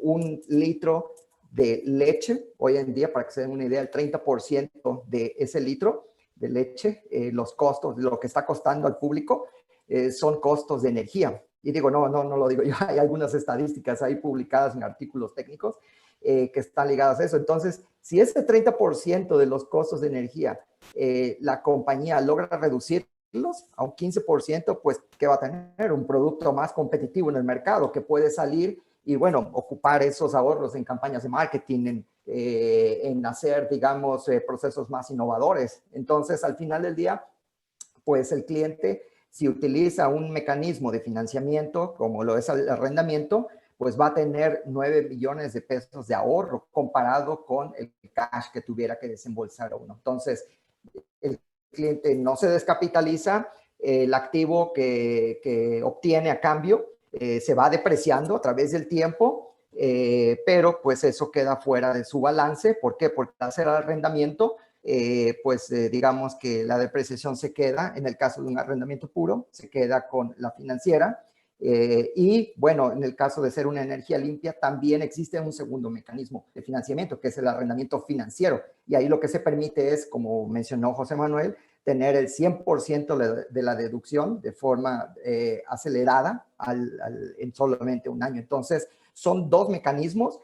Un litro de leche, hoy en día, para que se den una idea, el 30% de ese litro de leche, los costos, lo que está costando al público, son costos de energía. Y digo, no lo digo yo, hay algunas estadísticas ahí publicadas en artículos técnicos que están ligadas a eso. Entonces, si ese 30% de los costos de energía la compañía logra reducirlos a un 15%, pues, ¿qué va a tener? Un producto más competitivo en el mercado que puede salir y, bueno, ocupar esos ahorros en campañas de marketing, en hacer, digamos, procesos más innovadores. Entonces, al final del día, pues el cliente, si utiliza un mecanismo de financiamiento, como lo es el arrendamiento, pues va a tener 9 millones de pesos de ahorro comparado con el cash que tuviera que desembolsar uno. Entonces, el cliente no se descapitaliza, el activo que obtiene a cambio se va depreciando a través del tiempo, pero pues eso queda fuera de su balance. ¿Por qué? Porque al hacer arrendamiento, digamos que la depreciación se queda, en el caso de un arrendamiento puro, se queda con la financiera. Y bueno, en el caso de ser una energía limpia, también existe un segundo mecanismo de financiamiento, que es el arrendamiento financiero. Y ahí lo que se permite es, como mencionó José Manuel, tener el 100% de la deducción de forma acelerada en solamente un año. Entonces, son dos mecanismos.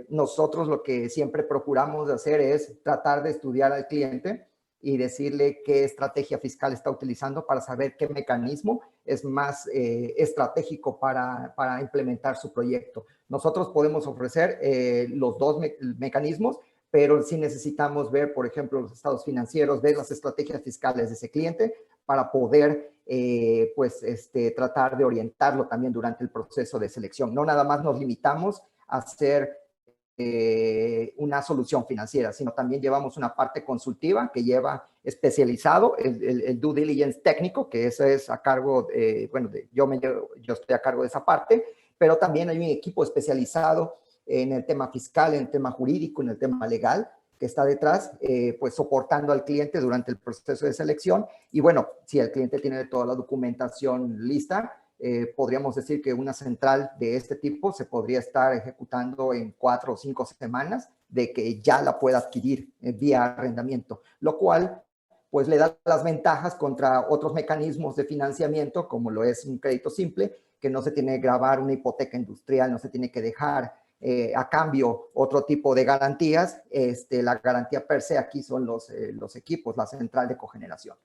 Nosotros lo que siempre procuramos hacer es tratar de estudiar al cliente y decirle qué estrategia fiscal está utilizando para saber qué mecanismo es más estratégico para implementar su proyecto. Nosotros podemos ofrecer los dos mecanismos, pero sí necesitamos ver, por ejemplo, los estados financieros, ver las estrategias fiscales de ese cliente para poder, tratar de orientarlo también durante el proceso de selección. No nada más nos limitamos a hacer una solución financiera, sino también llevamos una parte consultiva que lleva especializado el due diligence técnico, que eso es a cargo, yo estoy a cargo de esa parte, pero también hay un equipo especializado en el tema fiscal, en el tema jurídico, en el tema legal, que está detrás, pues soportando al cliente durante el proceso de selección. Y bueno, si el cliente tiene toda la documentación lista, podríamos decir que una central de este tipo se podría estar ejecutando en 4 o 5 semanas de que ya la pueda adquirir vía arrendamiento, lo cual pues le da las ventajas contra otros mecanismos de financiamiento, como lo es un crédito simple, que no se tiene que gravar una hipoteca industrial, no se tiene que dejar a cambio otro tipo de garantías. La garantía per se aquí son los equipos, la central de cogeneración.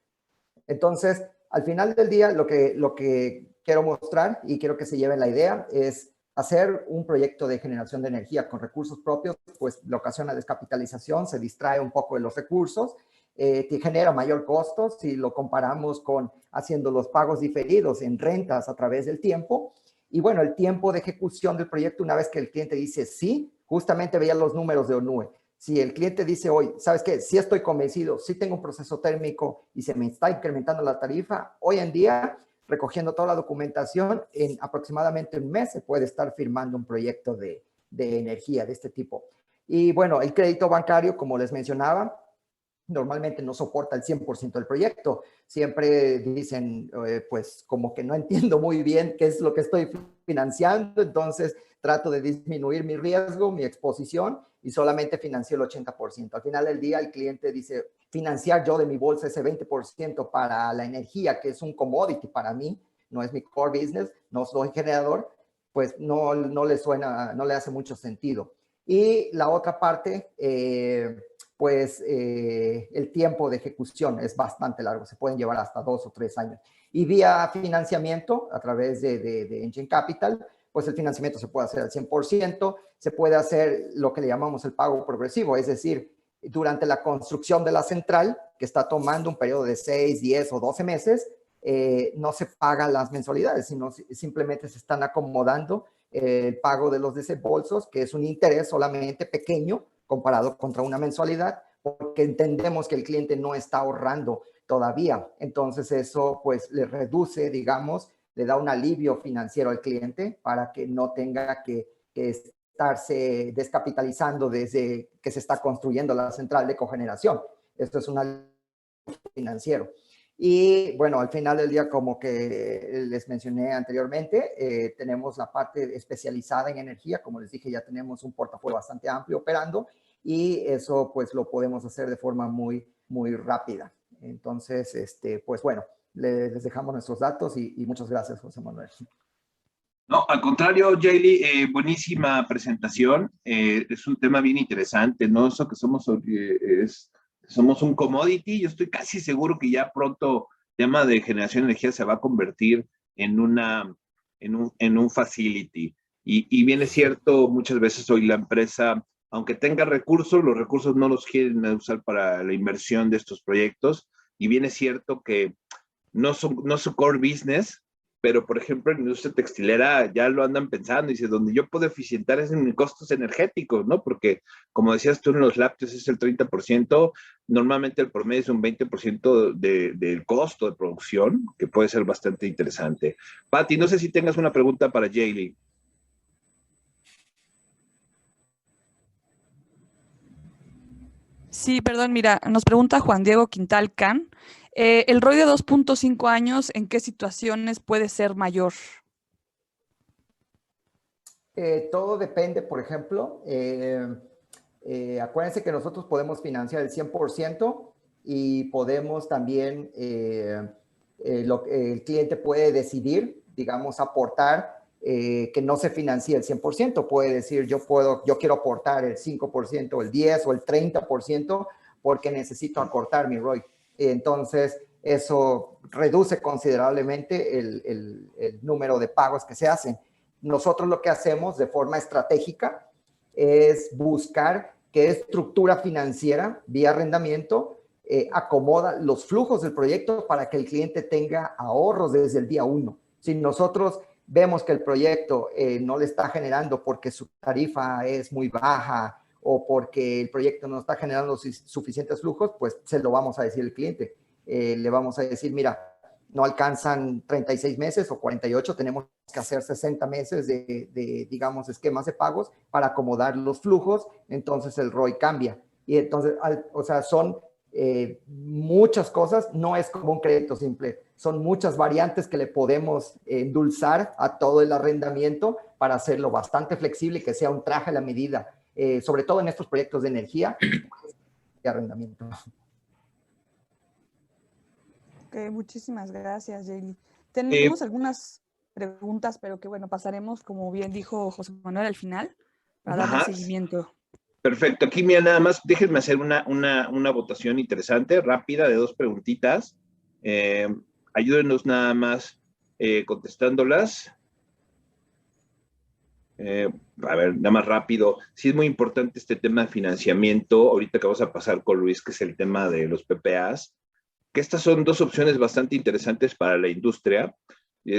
Entonces, al final del día, lo que quiero mostrar y quiero que se lleven la idea es hacer un proyecto de generación de energía con recursos propios, pues le ocasiona descapitalización, se distrae un poco de los recursos, te genera mayor costo si lo comparamos con haciendo los pagos diferidos en rentas a través del tiempo. Y bueno, el tiempo de ejecución del proyecto, una vez que el cliente dice sí, justamente veía los números de ONUE. Si el cliente dice hoy, ¿sabes qué? Sí estoy convencido, sí tengo un proceso térmico y se me está incrementando la tarifa, hoy en día, recogiendo toda la documentación, en aproximadamente un mes se puede estar firmando un proyecto de energía de este tipo. Y bueno, el crédito bancario, como les mencionaba, normalmente no soporta el 100% del proyecto. Siempre dicen, pues como que no entiendo muy bien qué es lo que estoy financiando, entonces trato de disminuir mi riesgo, mi exposición, y solamente financio el 80%. Al final del día, el cliente dice, financiar yo de mi bolsa ese 20% para la energía, que es un commodity para mí, no es mi core business, no soy generador, pues no le suena, no le hace mucho sentido. Y la otra parte, el tiempo de ejecución es bastante largo, se pueden llevar hasta 2 o 3 años. Y vía financiamiento, a través de Engine Capital, pues el financiamiento se puede hacer al 100%, se puede hacer lo que le llamamos el pago progresivo, es decir, durante la construcción de la central, que está tomando un periodo de 6, 10 o 12 meses, no se pagan las mensualidades, sino simplemente se están acomodando el pago de los desembolsos, que es un interés solamente pequeño comparado contra una mensualidad, porque entendemos que el cliente no está ahorrando todavía. Entonces eso pues le reduce, digamos, le da un alivio financiero al cliente para que no tenga que estarse descapitalizando desde que se está construyendo la central de cogeneración. Esto es un alivio financiero. Y bueno, al final del día, como que les mencioné anteriormente, tenemos la parte especializada en energía. Como les dije, ya tenemos un portafolio bastante amplio operando y eso pues lo podemos hacer de forma muy, muy rápida. Entonces, pues bueno, les dejamos nuestros datos y muchas gracias, José Manuel. No, al contrario, Jaylee, buenísima presentación. Es un tema bien interesante, ¿no? Eso que somos un commodity. Yo estoy casi seguro que ya pronto el tema de generación de energía se va a convertir en un facility. Y bien es cierto, muchas veces hoy la empresa, aunque tenga recursos, los recursos no los quieren usar para la inversión de estos proyectos. Y bien es cierto que no su core business pero por ejemplo en la industria textilera ya lo andan pensando, y dice, donde yo puedo eficientar es en costos energéticos, ¿no? Porque como decías tú, en los lácteos es el 30%, normalmente el promedio es un 20% del costo de producción, que puede ser bastante interesante. Pati, no sé si tengas una pregunta para Jaylee. Sí, perdón, mira, nos pregunta Juan Diego Quintal Can. ¿El ROI de 2.5 años en qué situaciones puede ser mayor? Todo depende, por ejemplo, acuérdense que nosotros podemos financiar el 100% y podemos también, el cliente puede decidir, digamos, aportar, que no se financie el 100%. Puede decir, yo quiero aportar el 5%, el 10% o el 30% porque necesito acortar mi ROI. Entonces, eso reduce considerablemente el número de pagos que se hacen. Nosotros lo que hacemos de forma estratégica es buscar qué estructura financiera vía arrendamiento acomoda los flujos del proyecto para que el cliente tenga ahorros desde el día 1. Si nosotros vemos que el proyecto no le está generando porque su tarifa es muy baja o porque el proyecto no está generando suficientes flujos, pues se lo vamos a decir al cliente. Le vamos a decir, mira, no alcanzan 36 meses o 48, tenemos que hacer 60 meses de, digamos, esquemas de pagos para acomodar los flujos, entonces el ROI cambia. Y entonces, o sea, son muchas cosas, no es como un crédito simple, son muchas variantes que le podemos endulzar a todo el arrendamiento para hacerlo bastante flexible y que sea un traje a la medida, sobre todo en estos proyectos de energía y arrendamiento. Ok, muchísimas gracias, Jaylee. Tenemos algunas preguntas, pero que bueno, pasaremos, como bien dijo José Manuel, al final, para darle seguimiento. Perfecto. Aquí, mira, nada más, déjenme hacer una votación interesante, rápida, de 2 preguntitas. Ayúdenos nada más contestándolas. A ver, nada más rápido. Sí es muy importante este tema de financiamiento, ahorita que vamos a pasar con Luis, que es el tema de los PPAs, que estas son 2 opciones bastante interesantes para la industria.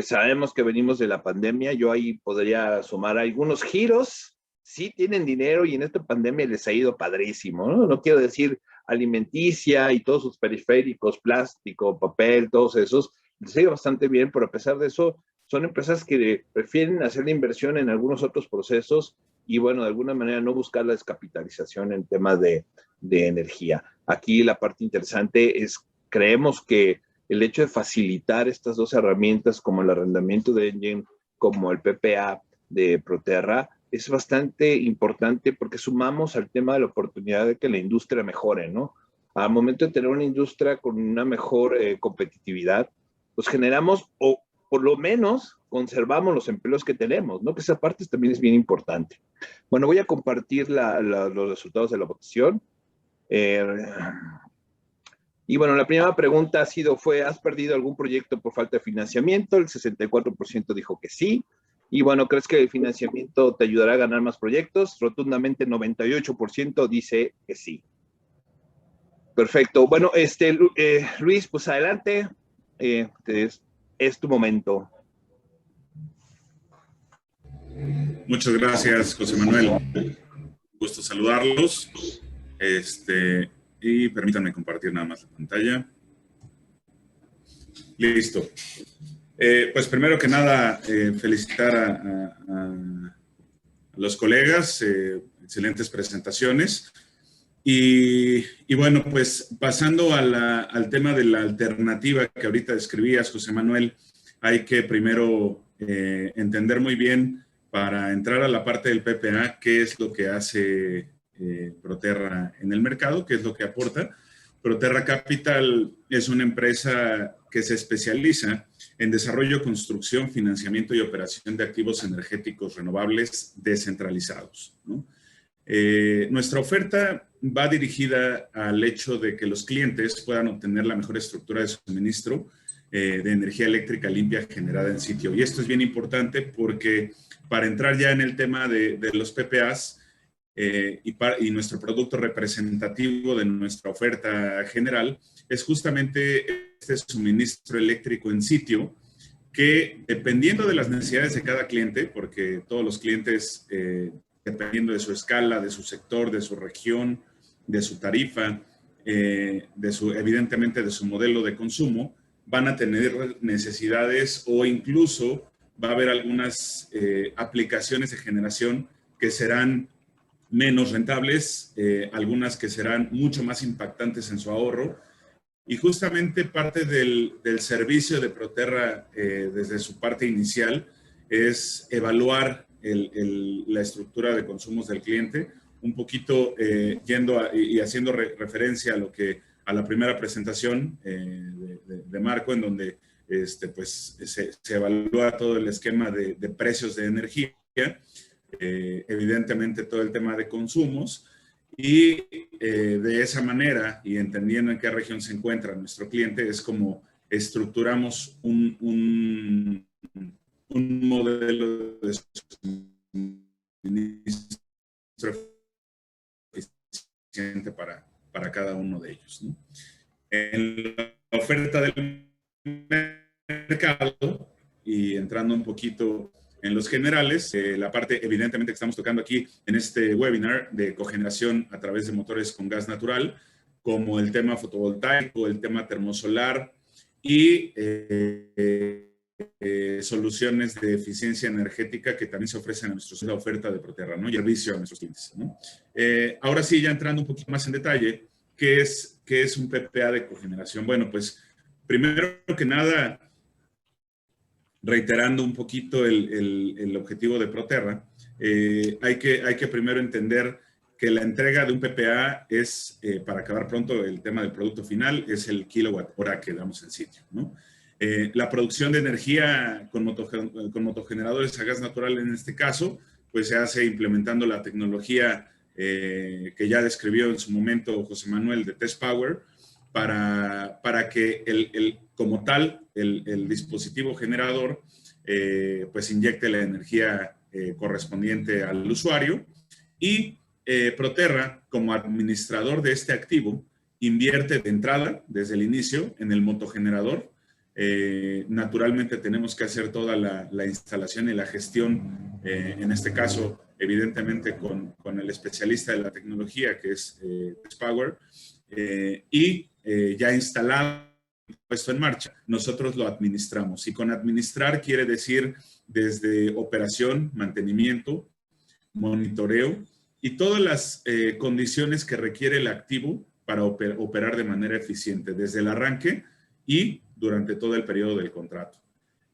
Sabemos que venimos de la pandemia, yo ahí podría sumar algunos giros, sí tienen dinero y en esta pandemia les ha ido padrísimo, ¿no? No quiero decir alimenticia y todos sus periféricos, plástico, papel, todos esos, les ha ido bastante bien, pero a pesar de eso, son empresas que prefieren hacer la inversión en algunos otros procesos y, bueno, de alguna manera no buscar la descapitalización en temas de energía. Aquí la parte interesante es, creemos que el hecho de facilitar estas 2 herramientas como el arrendamiento de Engie, como el PPA de Proterra, es bastante importante porque sumamos al tema de la oportunidad de que la industria mejore, ¿no? Al momento de tener una industria con una mejor competitividad, pues generamos o por lo menos conservamos los empleos que tenemos, ¿no? Que esa parte también es bien importante. Bueno, voy a compartir los resultados de la votación. Y bueno, la primera pregunta ¿has perdido algún proyecto por falta de financiamiento? El 64% dijo que sí. Y bueno, ¿crees que el financiamiento te ayudará a ganar más proyectos? Rotundamente 98% dice que sí. Perfecto. Bueno, Luis, pues adelante. Es tu momento. Muchas gracias, José Manuel. Gusto saludarlos. Y permítanme compartir nada más la pantalla. Listo. Pues primero que nada, felicitar a los colegas, excelentes presentaciones. Y bueno, pues pasando al tema de la alternativa que ahorita describías, José Manuel, hay que primero entender muy bien, para entrar a la parte del PPA, qué es lo que hace Proterra en el mercado, qué es lo que aporta. Proterra Capital es una empresa que se especializa en desarrollo, construcción, financiamiento y operación de activos energéticos renovables descentralizados, ¿no? Nuestra oferta va dirigida al hecho de que los clientes puedan obtener la mejor estructura de suministro de energía eléctrica limpia generada en sitio. Y esto es bien importante porque para entrar ya en el tema de los PPAs, y nuestro producto representativo de nuestra oferta general es justamente este suministro eléctrico en sitio que dependiendo de las necesidades de cada cliente, porque todos los clientes, dependiendo de su escala, de su sector, de su región, de su tarifa, evidentemente de su modelo de consumo, van a tener necesidades o incluso va a haber algunas aplicaciones de generación que serán menos rentables, algunas que serán mucho más impactantes en su ahorro. Y justamente parte del servicio de Proterra desde su parte inicial es evaluar la estructura de consumos del cliente, un poquito y haciendo referencia a la primera presentación de Marco, en donde pues, se evalúa todo el esquema de precios de energía, evidentemente todo el tema de consumos, y de esa manera, y entendiendo en qué región se encuentra nuestro cliente, es como estructuramos un modelo de suministro eficiente para cada uno de ellos, ¿no? En la oferta del mercado, y entrando un poquito en los generales, la parte evidentemente que estamos tocando aquí en este webinar de cogeneración a través de motores con gas natural, como el tema fotovoltaico, el tema termosolar y soluciones de eficiencia energética que también se ofrecen a la oferta de Proterra, ¿no? Y servicio a nuestros clientes, ¿no? Ahora sí, ya entrando un poquito más en detalle, ¿qué es un PPA de cogeneración? Bueno, pues primero que nada, reiterando un poquito el objetivo de Proterra, hay que primero entender que la entrega de un PPA es, para acabar pronto el tema del producto final, es el kilowatt hora que damos en sitio, ¿no? La producción de energía con motogeneradores a gas natural en este caso, pues se hace implementando la tecnología que ya describió en su momento José Manuel de Test Power, para que como tal el dispositivo generador pues inyecte la energía correspondiente al usuario, y Proterra, como administrador de este activo, invierte de entrada desde el inicio en el motogenerador. Naturalmente tenemos que hacer toda la instalación y la gestión, en este caso evidentemente con el especialista de la tecnología que es Test Power, y ya instalado, puesto en marcha, nosotros lo administramos. Y con administrar quiere decir desde operación, mantenimiento, monitoreo y todas las condiciones que requiere el activo para operar de manera eficiente, desde el arranque y durante todo el periodo del contrato.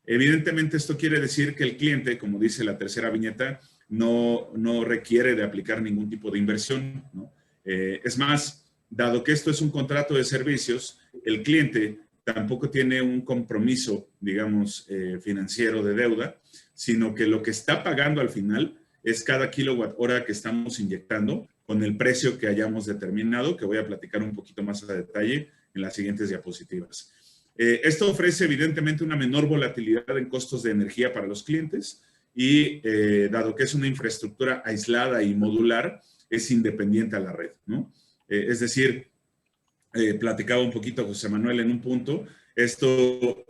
Evidentemente esto quiere decir que el cliente, como dice la tercera viñeta, no requiere de aplicar ningún tipo de inversión, ¿no? Es más, dado que esto es un contrato de servicios, el cliente tampoco tiene un compromiso, digamos, financiero de deuda, sino que lo que está pagando al final es cada kilowatt hora que estamos inyectando con el precio que hayamos determinado, que voy a platicar un poquito más a detalle en las siguientes diapositivas. Esto ofrece evidentemente una menor volatilidad en costos de energía para los clientes y dado que es una infraestructura aislada y modular, es independiente a la red, ¿no? Es decir, platicaba un poquito José Manuel en un punto, esto,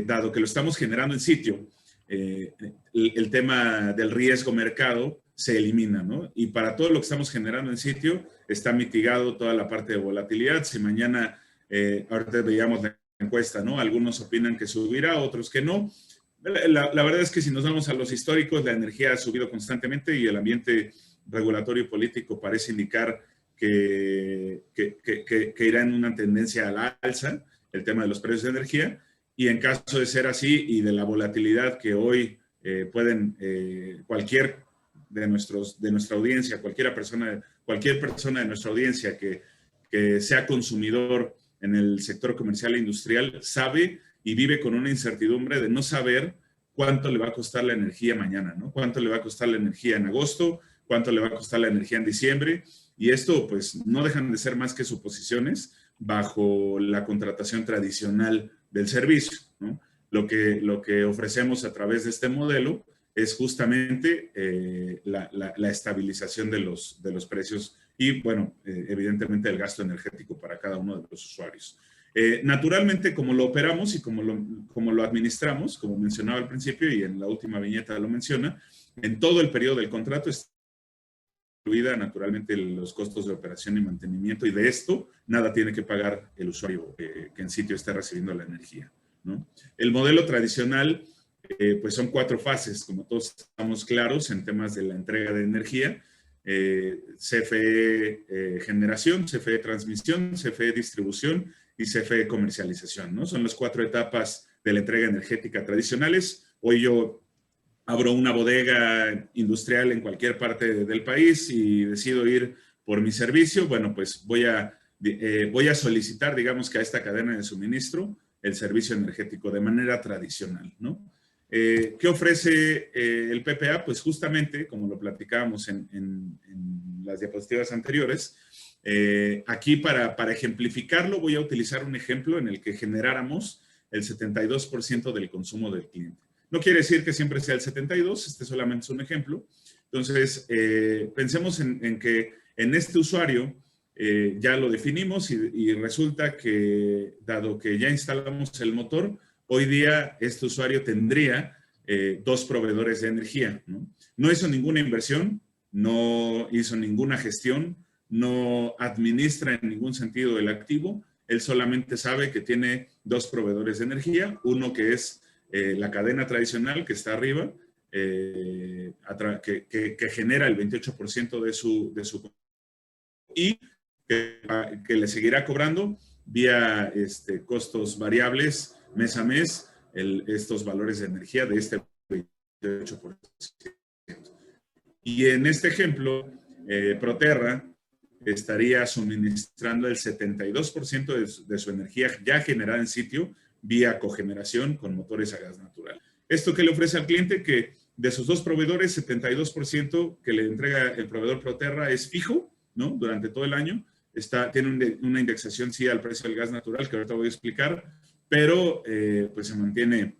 dado que lo estamos generando en sitio, el tema del riesgo mercado se elimina, ¿no? Y para todo lo que estamos generando en sitio está mitigado toda la parte de volatilidad. Si mañana, ahorita veíamos la encuesta, ¿no? Algunos opinan que subirá, otros que no. La verdad es que si nos vamos a los históricos, la energía ha subido constantemente y el ambiente regulatorio y político parece indicar que irá en una tendencia a la alza el tema de los precios de energía, y en caso de ser así y de la volatilidad que hoy pueden cualquier de nuestra audiencia, cualquier persona de nuestra audiencia que sea consumidor en el sector comercial e industrial sabe y vive con una incertidumbre de no saber cuánto le va a costar la energía mañana, ¿no? Cuánto le va a costar la energía en agosto, cuánto le va a costar la energía en diciembre, y esto pues no dejan de ser más que suposiciones bajo la contratación tradicional del servicio, ¿no? Lo que ofrecemos a través de este modelo es justamente la estabilización de los precios y, bueno, evidentemente el gasto energético para cada uno de los usuarios. Naturalmente, como lo operamos y como lo administramos, como mencionaba al principio y en la última viñeta lo menciona, en todo el periodo del contrato está incluida naturalmente los costos de operación y mantenimiento, y de esto nada tiene que pagar el usuario que en sitio esté recibiendo la energía, ¿no? El modelo tradicional, pues son 4 fases, como todos estamos claros en temas de la entrega de energía: CFE generación, CFE transmisión, CFE distribución y CFE comercialización, ¿no? Son las 4 etapas de la entrega energética tradicionales. Hoy yo abro una bodega industrial en cualquier parte del país y decido ir por mi servicio. Bueno, pues voy a solicitar, digamos, que a esta cadena de suministro el servicio energético de manera tradicional, ¿no? ¿Qué ofrece el PPA? Pues justamente, como lo platicábamos en las diapositivas anteriores, aquí para ejemplificarlo voy a utilizar un ejemplo en el que generáramos el 72% del consumo del cliente. No quiere decir que siempre sea el 72, este solamente es un ejemplo. Entonces, pensemos en que en este usuario ya lo definimos y resulta que, dado que ya instalamos el motor, hoy día este usuario tendría 2 proveedores de energía, ¿no? No hizo ninguna inversión, no hizo ninguna gestión, no administra en ningún sentido el activo. Él solamente sabe que tiene 2 proveedores de energía, uno que es la cadena tradicional que está arriba, que genera el 28% de su y que le seguirá cobrando vía costos variables mes a mes estos valores de energía de este 28%. Y en este ejemplo, Proterra estaría suministrando el 72% de su energía ya generada en sitio vía cogeneración con motores a gas natural. ¿Esto qué le ofrece al cliente? Que de sus 2 proveedores, 72% que le entrega el proveedor Proterra es fijo, ¿no? Durante todo el año. Tiene una indexación, sí, al precio del gas natural, que ahorita voy a explicar, pero pues se mantiene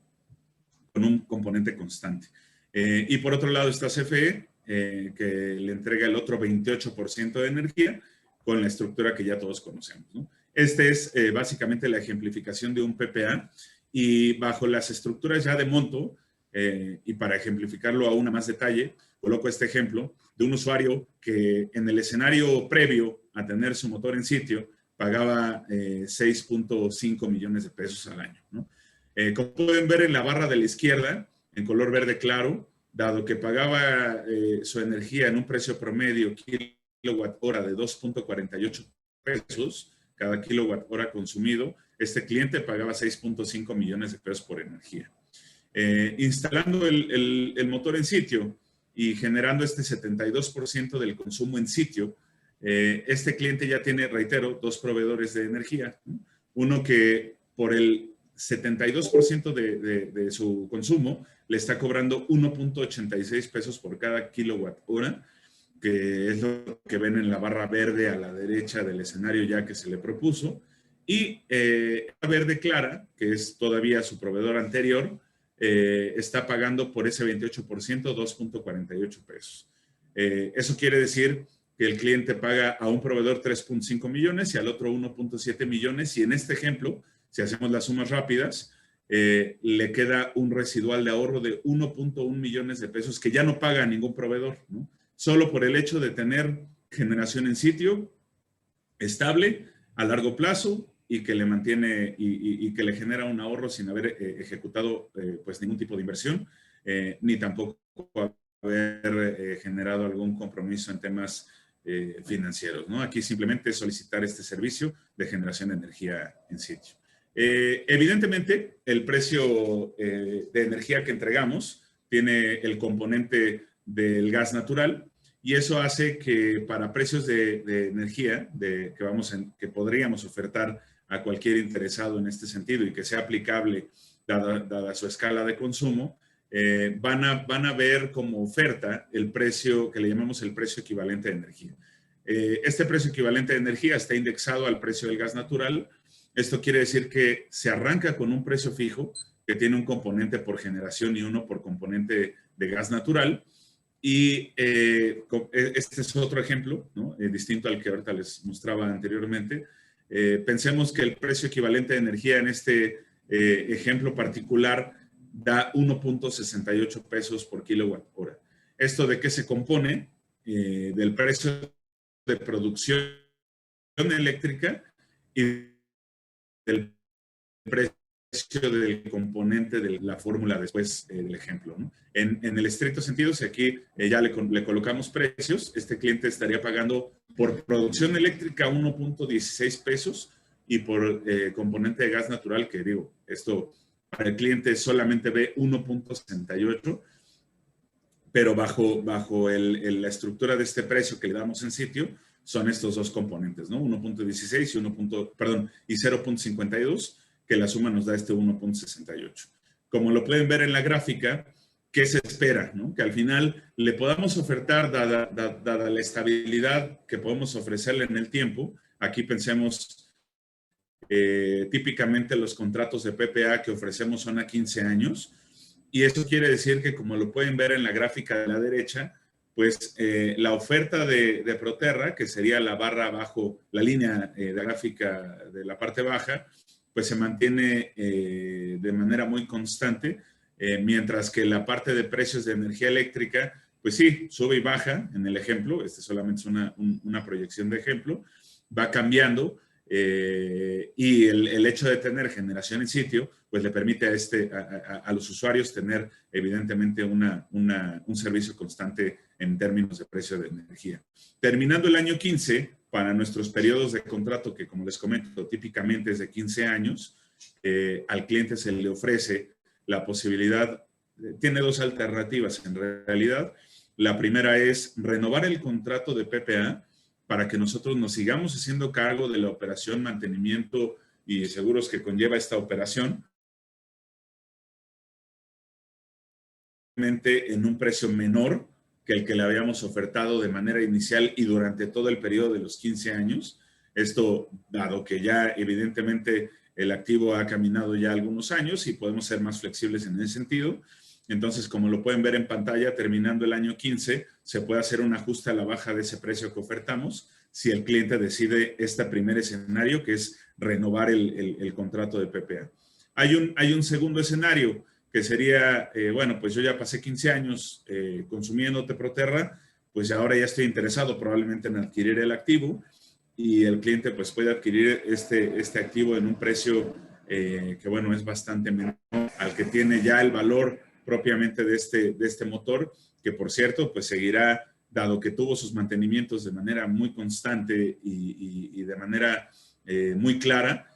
con un componente constante. Y por otro lado está CFE, que le entrega el otro 28% de energía con la estructura que ya todos conocemos, ¿no? Este es básicamente la ejemplificación de un PPA, y bajo las estructuras ya de monto, y para ejemplificarlo a más detalle, coloco este ejemplo de un usuario que en el escenario previo a tener su motor en sitio pagaba 6.5 millones de pesos al año, ¿no? Como pueden ver en la barra de la izquierda, en color verde claro, dado que pagaba su energía en un precio promedio kilowatt hora de 2.48 pesos cada kilowatt hora consumido, este cliente pagaba 6.5 millones de pesos por energía. Instalando el motor en sitio y generando este 72% del consumo en sitio, este cliente ya tiene, reitero, 2 proveedores de energía, ¿no? Uno que por el 72% de su consumo le está cobrando 1.86 pesos por cada kilowatt hora, que es lo que ven en la barra verde a la derecha del escenario ya que se le propuso. Y la verde clara, que es todavía su proveedor anterior, está pagando por ese 28% 2.48 pesos. Eso quiere decir que el cliente paga a un proveedor 3.5 millones y al otro 1.7 millones. Y en este ejemplo, si hacemos las sumas rápidas, le queda un residual de ahorro de 1.1 millones de pesos que ya no paga a ningún proveedor, ¿no? Solo por el hecho de tener generación en sitio estable a largo plazo y que le mantiene y que le genera un ahorro sin haber ejecutado pues ningún tipo de inversión, ni tampoco haber generado algún compromiso en temas financieros, ¿no? Aquí simplemente es solicitar este servicio de generación de energía en sitio. Evidentemente, el precio de energía que entregamos tiene el componente del gas natural, y eso hace que para precios de energía que podríamos ofertar a cualquier interesado en este sentido y que sea aplicable dada su escala de consumo, van a ver como oferta el precio que le llamamos el precio equivalente de energía. Este precio equivalente de energía está indexado al precio del gas natural. Esto quiere decir que se arranca con un precio fijo que tiene un componente por generación y uno por componente de gas natural. Y este es otro ejemplo, ¿no? Distinto al que ahorita les mostraba anteriormente. Pensemos que el precio equivalente de energía en este ejemplo particular da 1.68 pesos por kilowatt hora. ¿Esto de qué se compone? Del precio de producción eléctrica y del precio del componente de la fórmula después del ejemplo, ¿no? En el estricto sentido, si aquí ya le colocamos precios, este cliente estaría pagando por producción eléctrica 1.16 pesos y por componente de gas natural, que digo, esto para el cliente solamente ve 1.68, pero bajo la estructura de este precio que le damos en sitio, son estos dos componentes, ¿no? 1.16 y 0.52, que la suma nos da este 1.68. Como lo pueden ver en la gráfica, ¿qué se espera? ¿No? Que al final le podamos ofertar, dada la estabilidad que podemos ofrecerle en el tiempo. Aquí pensemos, típicamente los contratos de PPA que ofrecemos son a 15 años. Y eso quiere decir que, como lo pueden ver en la gráfica de la derecha, pues la oferta de Proterra, que sería la barra abajo, la línea de gráfica de la parte baja, pues se mantiene de manera muy constante, mientras que la parte de precios de energía eléctrica, pues sí, sube y baja en el ejemplo, este solamente es una proyección de ejemplo, va cambiando, y el hecho de tener generación en sitio, pues le permite a los usuarios tener evidentemente un servicio constante en términos de precio de energía. Terminando el año 15, para nuestros periodos de contrato, que como les comento, típicamente es de 15 años, al cliente se le ofrece la posibilidad, tiene dos alternativas en realidad. La primera es renovar el contrato de PPA para que nosotros nos sigamos haciendo cargo de la operación, mantenimiento y seguros que conlleva esta operación, en un precio menor que el que le habíamos ofertado de manera inicial y durante todo el periodo de los 15 años. Esto, dado que ya evidentemente el activo ha caminado ya algunos años y podemos ser más flexibles en ese sentido. Entonces, como lo pueden ver en pantalla, terminando el año 15, se puede hacer un ajuste a la baja de ese precio que ofertamos si el cliente decide este primer escenario, que es renovar el contrato de PPA. Hay un segundo escenario, que sería, bueno, pues yo ya pasé 15 años consumiendo Proterra, pues ahora ya estoy interesado probablemente en adquirir el activo, y el cliente pues puede adquirir este activo en un precio que, bueno, es bastante menor al que tiene ya el valor propiamente de este motor, que por cierto, pues seguirá, dado que tuvo sus mantenimientos de manera muy constante y de manera muy clara,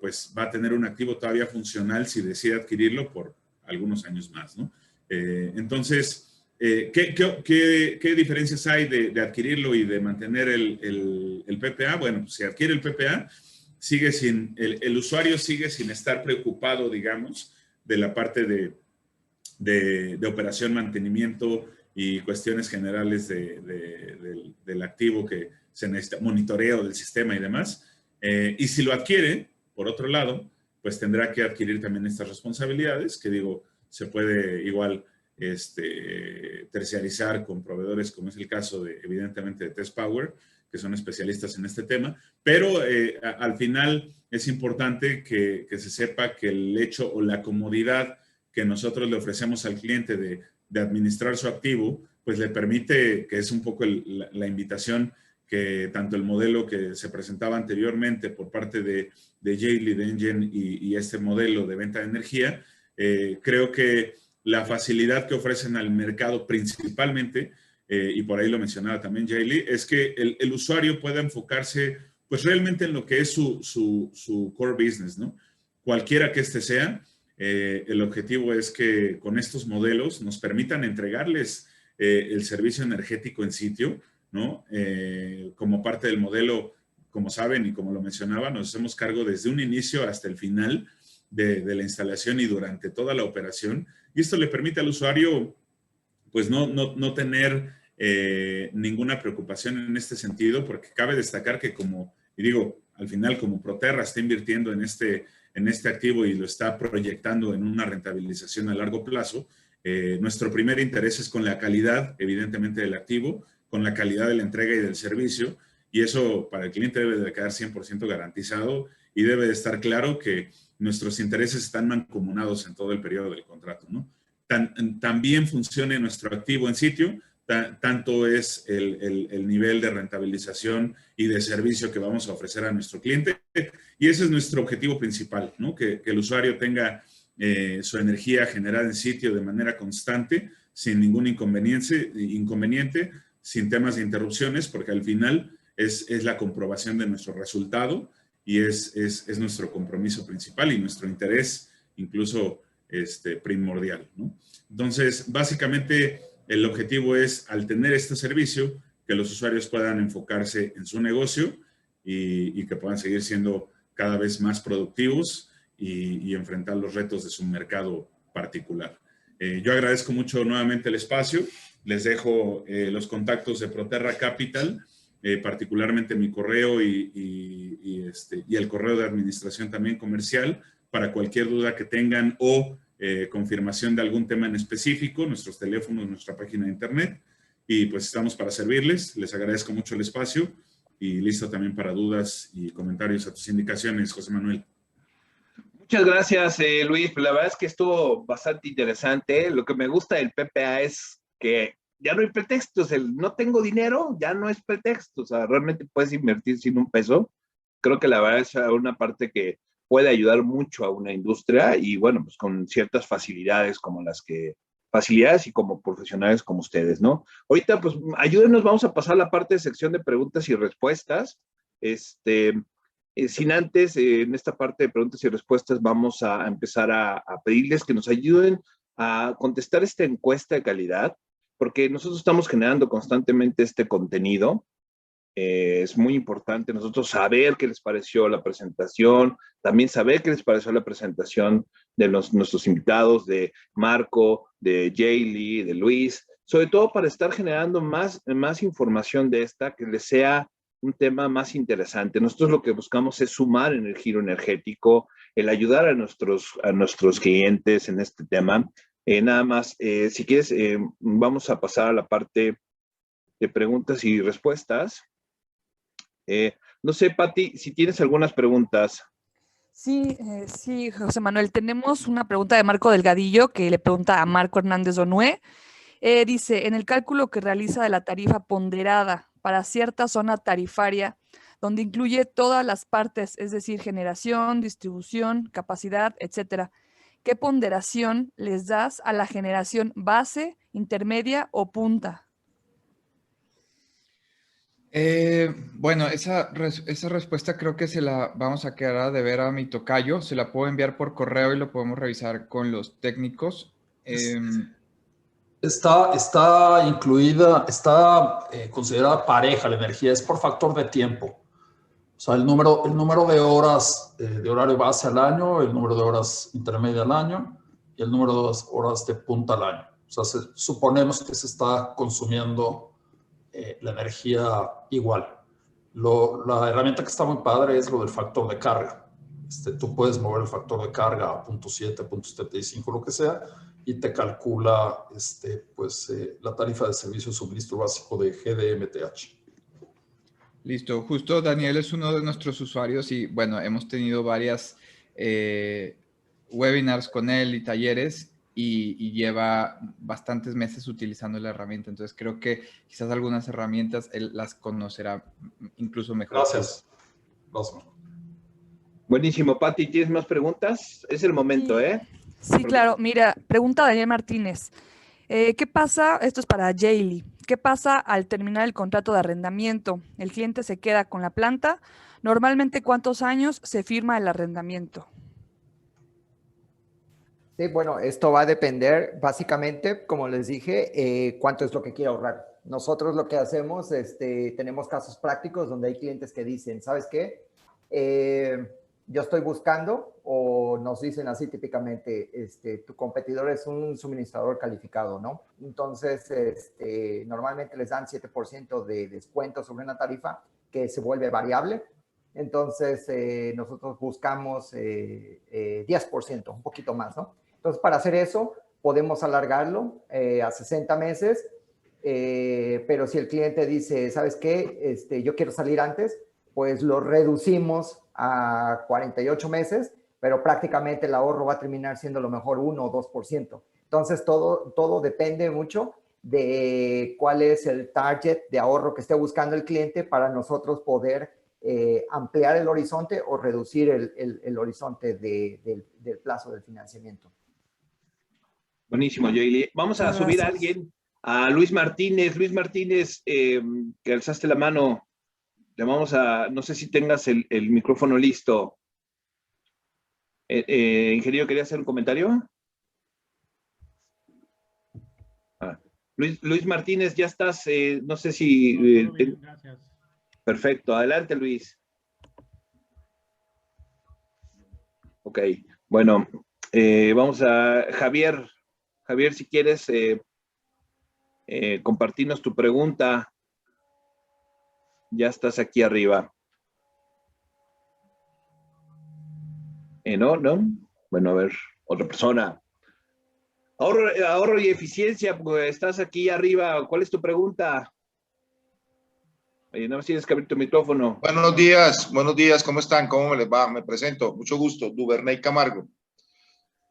pues va a tener un activo todavía funcional si decide adquirirlo por algunos años más, ¿no? Entonces, ¿qué diferencias hay de adquirirlo y de mantener el PPA? Bueno, pues si adquiere el PPA, el usuario sigue sin estar preocupado, digamos, de la parte de operación, mantenimiento y cuestiones generales del activo que se necesita, monitoreo del sistema y demás. Y si lo adquiere, por otro lado, pues tendrá que adquirir también estas responsabilidades, que digo, se puede igual terciarizar con proveedores, como es el caso evidentemente de Test Power, que son especialistas en este tema, pero al final es importante que se sepa que el hecho o la comodidad que nosotros le ofrecemos al cliente de administrar su activo, pues le permite, que es un poco la invitación que tanto el modelo que se presentaba anteriormente por parte de Yale, de Engen y este modelo de venta de energía, creo que la facilidad que ofrecen al mercado principalmente, y por ahí lo mencionaba también Yale, es que el usuario pueda enfocarse pues realmente en lo que es su core business, ¿no? Cualquiera que este sea, el objetivo es que con estos modelos nos permitan entregarles el servicio energético en sitio, ¿no? Como parte del modelo, como saben y como lo mencionaba, nos hacemos cargo desde un inicio hasta el final de la instalación y durante toda la operación. Y esto le permite al usuario, pues, no tener ninguna preocupación en este sentido, porque cabe destacar que al final, como Proterra está invirtiendo en este activo y lo está proyectando en una rentabilización a largo plazo, nuestro primer interés es con la calidad, evidentemente, del activo, con la calidad de la entrega y del servicio, y eso para el cliente debe de quedar 100% garantizado y debe de estar claro que nuestros intereses están mancomunados en todo el periodo del contrato, ¿no? También funcione nuestro activo en sitio, tanto es el nivel de rentabilización y de servicio que vamos a ofrecer a nuestro cliente, y ese es nuestro objetivo principal, ¿no? Que el usuario tenga su energía generada en sitio de manera constante, sin ningún inconveniente, sin temas de interrupciones, porque al final es la comprobación de nuestro resultado y es nuestro compromiso principal y nuestro interés incluso primordial, ¿no? Entonces, básicamente, el objetivo es, al tener este servicio, que los usuarios puedan enfocarse en su negocio y que puedan seguir siendo cada vez más productivos y enfrentar los retos de su mercado particular. Yo agradezco mucho nuevamente el espacio. Les dejo los contactos de Proterra Capital, particularmente mi correo y el correo de administración también comercial, para cualquier duda que tengan o confirmación de algún tema en específico, nuestros teléfonos, nuestra página de internet, y pues estamos para servirles. Les agradezco mucho el espacio y listo también para dudas y comentarios a tus indicaciones, José Manuel. Muchas gracias, Luis. La verdad es que estuvo bastante interesante. Lo que me gusta del PPA es que ya no hay pretextos. El no tengo dinero ya no es pretexto. O sea, realmente puedes invertir sin un peso. Creo que la verdad es una parte que puede ayudar mucho a una industria y bueno, pues con ciertas facilidades como facilidades y como profesionales como ustedes, ¿no? Ahorita, pues, ayúdenos, vamos a pasar a la parte de sección de preguntas y respuestas. Sin antes, en esta parte de preguntas y respuestas, vamos a empezar a pedirles que nos ayuden a contestar esta encuesta de calidad, porque nosotros estamos generando constantemente este contenido. Es muy importante nosotros saber qué les pareció la presentación, también saber qué les pareció la presentación de nuestros invitados, de Marco, de Jaylee, de Luis, sobre todo para estar generando más información de esta, que les sea un tema más interesante. Nosotros lo que buscamos es sumar en el giro energético, el ayudar a nuestros clientes en este tema. Nada más, si quieres, vamos a pasar a la parte de preguntas y respuestas. No sé, Pati, si tienes algunas preguntas. Sí, sí, José Manuel, tenemos una pregunta de Marco Delgadillo que le pregunta a Marco Hernández Onué. Dice, en el cálculo que realiza de la tarifa ponderada para cierta zona tarifaria, donde incluye todas las partes, es decir, generación, distribución, capacidad, etcétera, ¿qué ponderación les das a la generación base, intermedia o punta? Bueno, esa respuesta creo que se la vamos a quedar a deber a mi tocayo. Se la puedo enviar por correo y lo podemos revisar con los técnicos. Está incluida, está considerada pareja la energía, es por factor de tiempo. O sea, el número de horas de horario base al año, el número de horas intermedia al año y el número de horas de punta al año. O sea, suponemos que se está consumiendo la energía igual. La herramienta que está muy padre es lo del factor de carga. Tú puedes mover el factor de carga a 0.7, 0.75, lo que sea, y te calcula la tarifa de servicio de suministro básico de GDMTH. Listo. Justo Daniel es uno de nuestros usuarios y bueno, hemos tenido varias webinars con él y talleres y lleva bastantes meses utilizando la herramienta. Entonces creo que quizás algunas herramientas él las conocerá incluso mejor. Gracias. Buenísimo, Pati. ¿Tienes más preguntas? Es el momento, Sí. ¿eh? Sí, claro. Mira, pregunta Daniel Martínez. ¿Qué pasa? Esto es para Jaylee. ¿Qué pasa al terminar el contrato de arrendamiento? El cliente se queda con la planta. Normalmente, ¿cuántos años se firma el arrendamiento? Sí, bueno, esto va a depender básicamente, como les dije, cuánto es lo que quiere ahorrar. Nosotros lo que hacemos, tenemos casos prácticos donde hay clientes que dicen, ¿sabes qué? Yo estoy buscando, o nos dicen así típicamente, tu competidor es un suministrador calificado, ¿no? Entonces, normalmente les dan 7% de descuento sobre una tarifa que se vuelve variable. Entonces, nosotros buscamos 10%, un poquito más, ¿no? Entonces, para hacer eso, podemos alargarlo a 60 meses pero si el cliente dice, ¿sabes qué? Yo quiero salir antes, pues lo reducimos a 48 meses, pero prácticamente el ahorro va a terminar siendo a lo mejor 1 o 2%. Entonces, todo depende mucho de cuál es el target de ahorro que esté buscando el cliente para nosotros poder ampliar el horizonte o reducir el horizonte del plazo del financiamiento. Buenísimo, Joely. Vamos a subir a alguien, a Luis Martínez. Luis Martínez, que alzaste la mano. Le vamos a, no sé si tengas el micrófono listo. Ingeniero, ¿quería hacer un comentario? Luis Martínez, ya estás, no sé si... Bien, gracias. Perfecto, adelante Luis. Ok, bueno, vamos a Javier. Javier, si quieres compartirnos tu pregunta. Ya estás aquí arriba. ¿No? Bueno, a ver, otra persona. Ahorro y eficiencia, pues estás aquí arriba. ¿Cuál es tu pregunta? No tienes que abrir tu micrófono. Buenos días, ¿cómo están? ¿Cómo les va? Me presento, mucho gusto, Duvernay Camargo.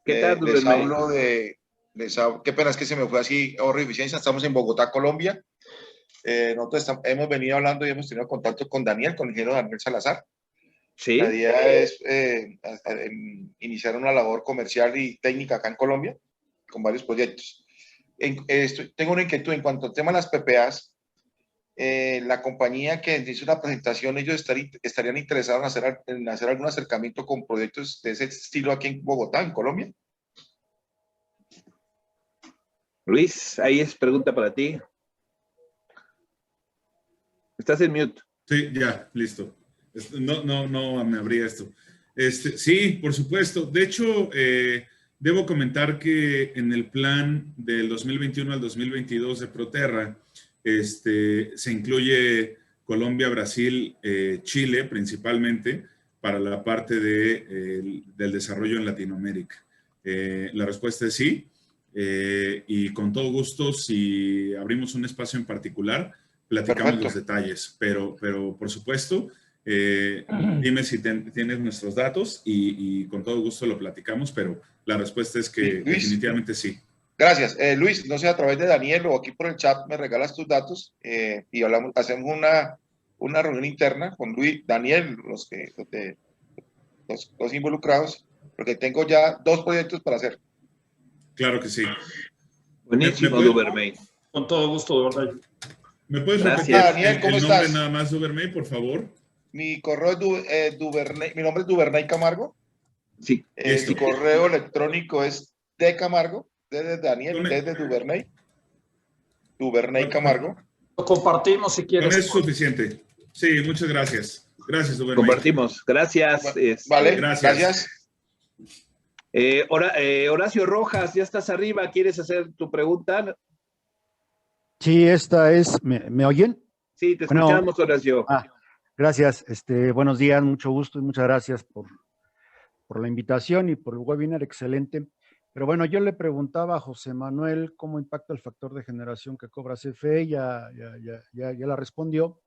¿Qué tal, Duvernay? Les hablo qué pena, es que se me fue así, ahorro y eficiencia. Estamos en Bogotá, Colombia. Nosotros hemos venido hablando y hemos tenido contacto con Daniel, con el ingeniero Daniel Salazar. Sí. La idea es iniciar una labor comercial y técnica acá en Colombia, con varios proyectos. Tengo una inquietud en cuanto al tema de las PPAs. La compañía que hizo una presentación, ellos estarían interesados en hacer algún acercamiento con proyectos de ese estilo aquí en Bogotá, en Colombia. Luis, ahí es pregunta para ti. Estás en mute. Sí, ya, listo. No me abría esto. Sí, por supuesto. De hecho, debo comentar que en el plan del 2021 al 2022 de Proterra, se incluye Colombia, Brasil, Chile principalmente para la parte del desarrollo en Latinoamérica. La respuesta es sí, y con todo gusto, si abrimos un espacio en particular, platicamos Perfecto. los detalles, pero por supuesto, dime si tienes nuestros datos y con todo gusto lo platicamos, pero la respuesta es que Luis, definitivamente sí. Gracias. Luis, no sé, a través de Daniel o aquí por el chat me regalas tus datos y hacemos una reunión interna con Luis, Daniel, los involucrados, porque tengo ya 2 proyectos para hacer. Claro que sí. Buenísimo, Duvernay. Con todo gusto, Duvernay. ¿Me puedes Gracias. repetir Daniel, ¿cómo el nombre estás? nada más, Duvernay, por favor? Mi correo es Duvernay, mi nombre es Duvernay Camargo. Sí. El correo electrónico es de Camargo, desde Daniel, desde Duvernay. Duvernay Camargo. Lo compartimos si quieres. Con eso es suficiente. Sí, muchas gracias. Gracias, Duvernay. Compartimos. Gracias. Vale, gracias. Horacio Rojas, ya estás arriba. ¿Quieres hacer tu pregunta? Sí, esta es, ¿me oyen? Sí, te escuchamos, Horacio. Gracias, buenos días, mucho gusto y muchas gracias por la invitación y por el webinar, excelente. Pero bueno, yo le preguntaba a José Manuel cómo impacta el factor de generación que cobra CFE, ya la respondió.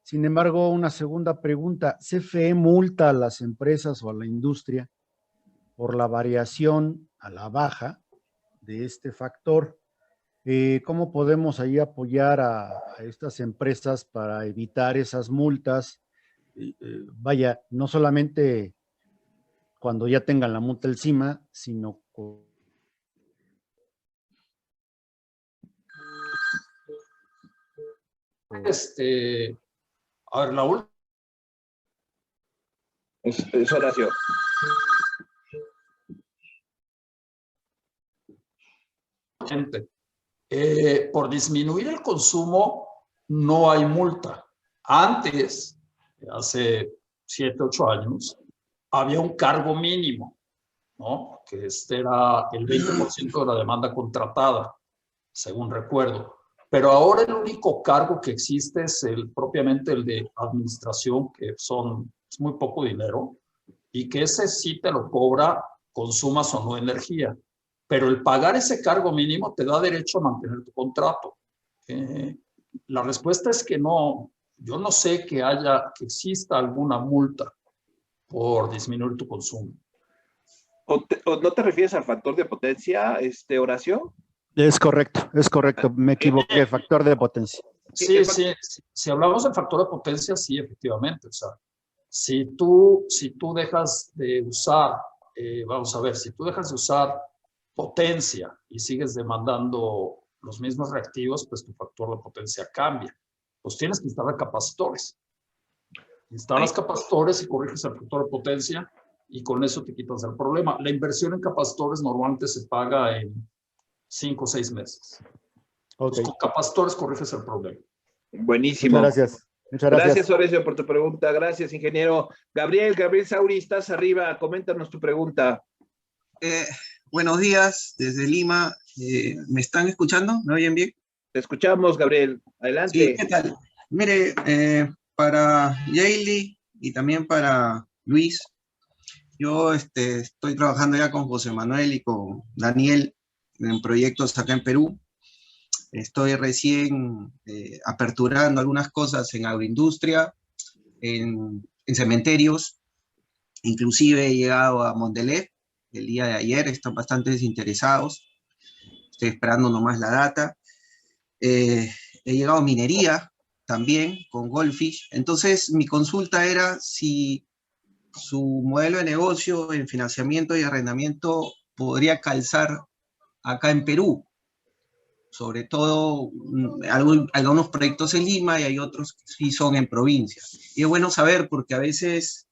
Sin embargo, una segunda pregunta, ¿CFE multa a las empresas o a la industria por la variación a la baja de este factor? ¿Cómo podemos ahí apoyar a estas empresas para evitar esas multas? Vaya, no solamente cuando ya tengan la multa encima, sino a ver, Raúl. Es Horacio. Gente. Por disminuir el consumo no hay multa. Antes, hace 7, 8 años, había un cargo mínimo, ¿no? Que era el 20% de la demanda contratada, según recuerdo. Pero ahora el único cargo que existe es propiamente el de administración, que es muy poco dinero, y que ese sí te lo cobra, consumas o no energía. Pero el pagar ese cargo mínimo te da derecho a mantener tu contrato. La respuesta es que no. Yo no sé que exista alguna multa por disminuir tu consumo. ¿O no te refieres al factor de potencia, Horacio? Es correcto, me equivoqué, factor de potencia. Sí, si hablamos del factor de potencia, sí, efectivamente. O sea, si tú dejas de usar, vamos a ver, si tú dejas de usar potencia y sigues demandando los mismos reactivos, pues tu factor de potencia cambia. Pues tienes que instalar capacitores. Instalas capacitores y corriges el factor de potencia y con eso te quitas el problema. La inversión en capacitores normalmente se paga en 5 o 6 meses. Okay. Con capacitores corriges el problema. Buenísimo. Muchas gracias. Gracias, Horacio, por tu pregunta. Gracias, ingeniero. Gabriel Sauri, estás arriba. Coméntanos tu pregunta. Buenos días, desde Lima. ¿Me están escuchando? ¿Me oyen bien? Te escuchamos, Gabriel. Adelante. Sí, ¿qué tal? Mire, para Yaeli y también para Luis, yo estoy trabajando ya con José Manuel y con Daniel en proyectos acá en Perú. Estoy recién aperturando algunas cosas en agroindustria, en cementerios. Inclusive he llegado a Mondelez el día de ayer, están bastante interesados. Estoy esperando nomás la data. He llegado a minería también con Goldfish. Entonces mi consulta era si su modelo de negocio en financiamiento y arrendamiento podría calzar acá en Perú. Sobre todo algunos proyectos en Lima y hay otros que sí son en provincia. Y es bueno saber porque a veces,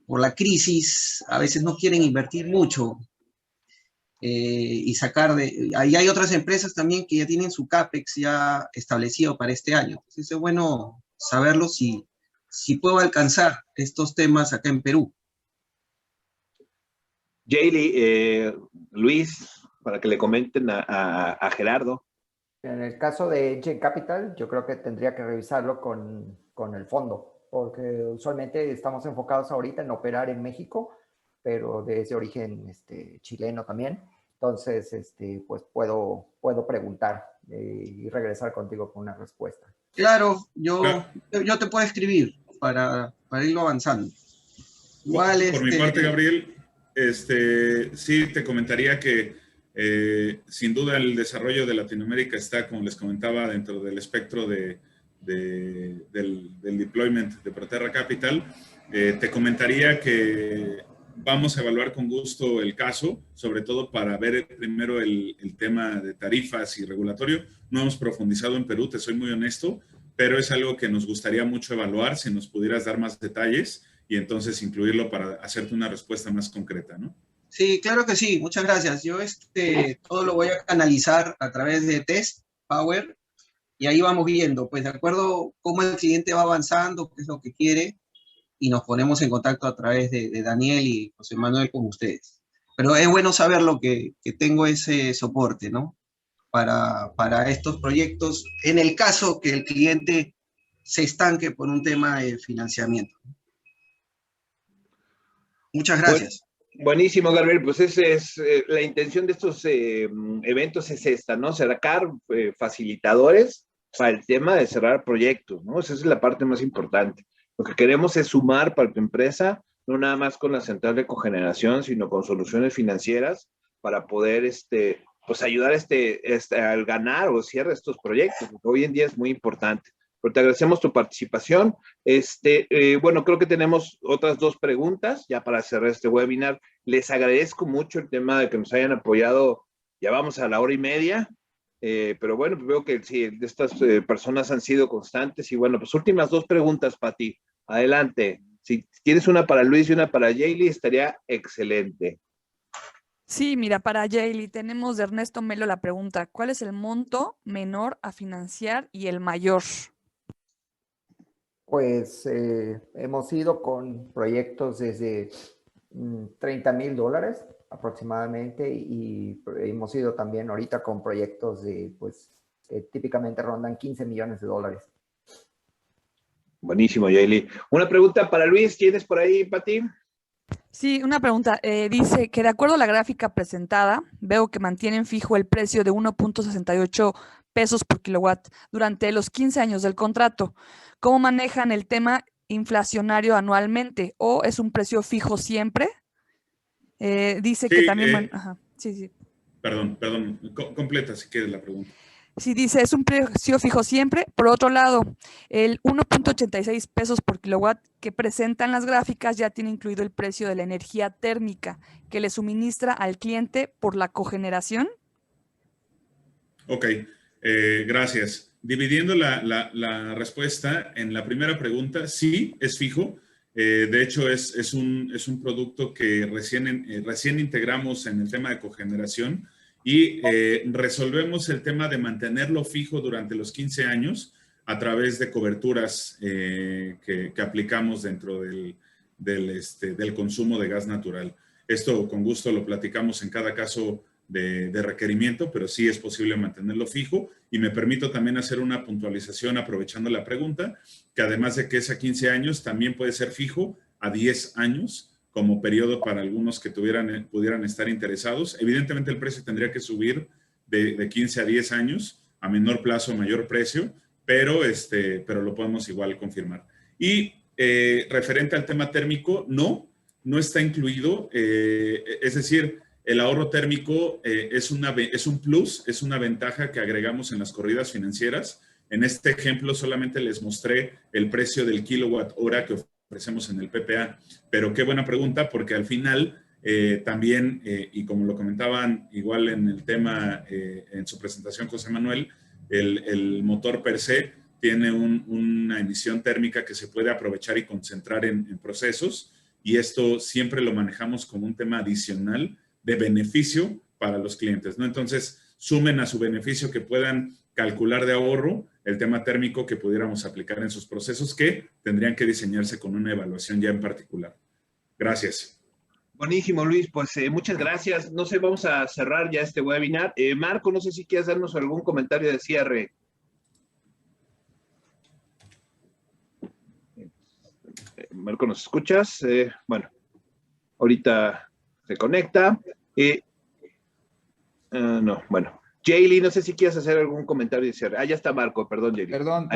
por la crisis, a veces no quieren invertir mucho y sacar de... Ahí hay otras empresas también que ya tienen su CAPEX ya establecido para este año. Entonces es bueno saberlo si puedo alcanzar estos temas acá en Perú. Yaeli, Luis, para que le comenten a Gerardo. En el caso de Engine Capital, yo creo que tendría que revisarlo con el fondo, porque usualmente estamos enfocados ahorita en operar en México, pero de ese origen chileno también. Entonces, pues puedo preguntar y regresar contigo con una respuesta. Claro, yo te puedo escribir para irlo avanzando. Igual, por mi parte, Gabriel, sí te comentaría que sin duda el desarrollo de Latinoamérica está, como les comentaba, dentro del espectro del deployment de Proterra Capital. Te comentaría que vamos a evaluar con gusto el caso, sobre todo para ver primero el tema de tarifas y regulatorio. No hemos profundizado en Perú, te soy muy honesto, pero es algo que nos gustaría mucho evaluar, si nos pudieras dar más detalles y entonces incluirlo para hacerte una respuesta más concreta, ¿no? Sí, claro que sí, muchas gracias. Yo todo lo voy a canalizar a través de Test Power y ahí vamos viendo, pues de acuerdo cómo el cliente va avanzando, qué es lo que quiere y nos ponemos en contacto a través de Daniel y José Manuel con ustedes. Pero es bueno saberlo que tengo ese soporte, ¿no? Para estos proyectos, en el caso que el cliente se estanque por un tema de financiamiento. Muchas gracias. Buenísimo, Gabriel. Pues la intención de estos eventos es esta, ¿no? Sacar facilitadores para el tema de cerrar proyectos, ¿no? Esa es la parte más importante. Lo que queremos es sumar para tu empresa, no nada más con la central de cogeneración, sino con soluciones financieras para poder pues ayudar al ganar o cierre estos proyectos, porque hoy en día es muy importante. Pero te agradecemos tu participación. Bueno, creo que tenemos otras 2 preguntas ya para cerrar este webinar. Les agradezco mucho el tema de que nos hayan apoyado. Ya vamos a la 1:30, pero bueno, veo que sí, estas personas han sido constantes. Y bueno, pues últimas 2 preguntas para ti. Adelante. Si tienes una para Luis y una para Yaeli, estaría excelente. Sí, mira, para Yaeli tenemos de Ernesto Melo la pregunta: ¿cuál es el monto menor a financiar y el mayor? Pues hemos ido con proyectos desde $30,000 aproximadamente y hemos ido también ahorita con proyectos pues, que típicamente rondan $15 millones. Buenísimo, Yaeli. Una pregunta para Luis, ¿tienes por ahí, Pati? Sí, una pregunta. Dice que de acuerdo a la gráfica presentada, veo que mantienen fijo el precio de 1.68 pesos por kilowatt durante los 15 años del contrato. ¿Cómo manejan el tema inflacionario anualmente? ¿O es un precio fijo siempre? Dice Sí, que también... Ajá, sí. Perdón, completa si quieres la pregunta. Sí, dice, es un precio fijo siempre. Por otro lado, el 1.86 pesos por kilowatt que presentan las gráficas ya tiene incluido el precio de la energía térmica que le suministra al cliente por la cogeneración. Ok, gracias. Dividiendo la respuesta en la primera pregunta, sí, es fijo. De hecho, es un producto que recién integramos en el tema de cogeneración y resolvemos el tema de mantenerlo fijo durante los 15 años a través de coberturas que aplicamos dentro del consumo de gas natural. Esto con gusto lo platicamos en cada caso de requerimiento, pero sí es posible mantenerlo fijo. Y me permito también hacer una puntualización aprovechando la pregunta, que además de que es a 15 años, también puede ser fijo a 10 años como periodo para algunos que pudieran estar interesados. Evidentemente el precio tendría que subir de 15 a 10 años, a menor plazo, mayor precio, pero lo podemos igual confirmar. Y referente al tema térmico, no está incluido, es decir, el ahorro térmico es un plus, es una ventaja que agregamos en las corridas financieras. En este ejemplo solamente les mostré el precio del kilowatt hora que ofrecemos en el PPA, pero qué buena pregunta, porque al final también, y como lo comentaban igual en el tema, en su presentación José Manuel, el motor per se tiene una emisión térmica que se puede aprovechar y concentrar en procesos, y esto siempre lo manejamos como un tema adicional de beneficio para los clientes, ¿no? Entonces, sumen a su beneficio que puedan calcular de ahorro el tema térmico que pudiéramos aplicar en sus procesos que tendrían que diseñarse con una evaluación ya en particular. Gracias. Buenísimo, Luis. Pues muchas gracias. No sé, vamos a cerrar ya este webinar. Marco, no sé si quieres darnos algún comentario de cierre. Marco, ¿nos escuchas? Bueno, ahorita se conecta. No, bueno. Jaylee, no sé si quieres hacer algún comentario de cierre. Ya está Marco, perdón, Jaylee. Perdón,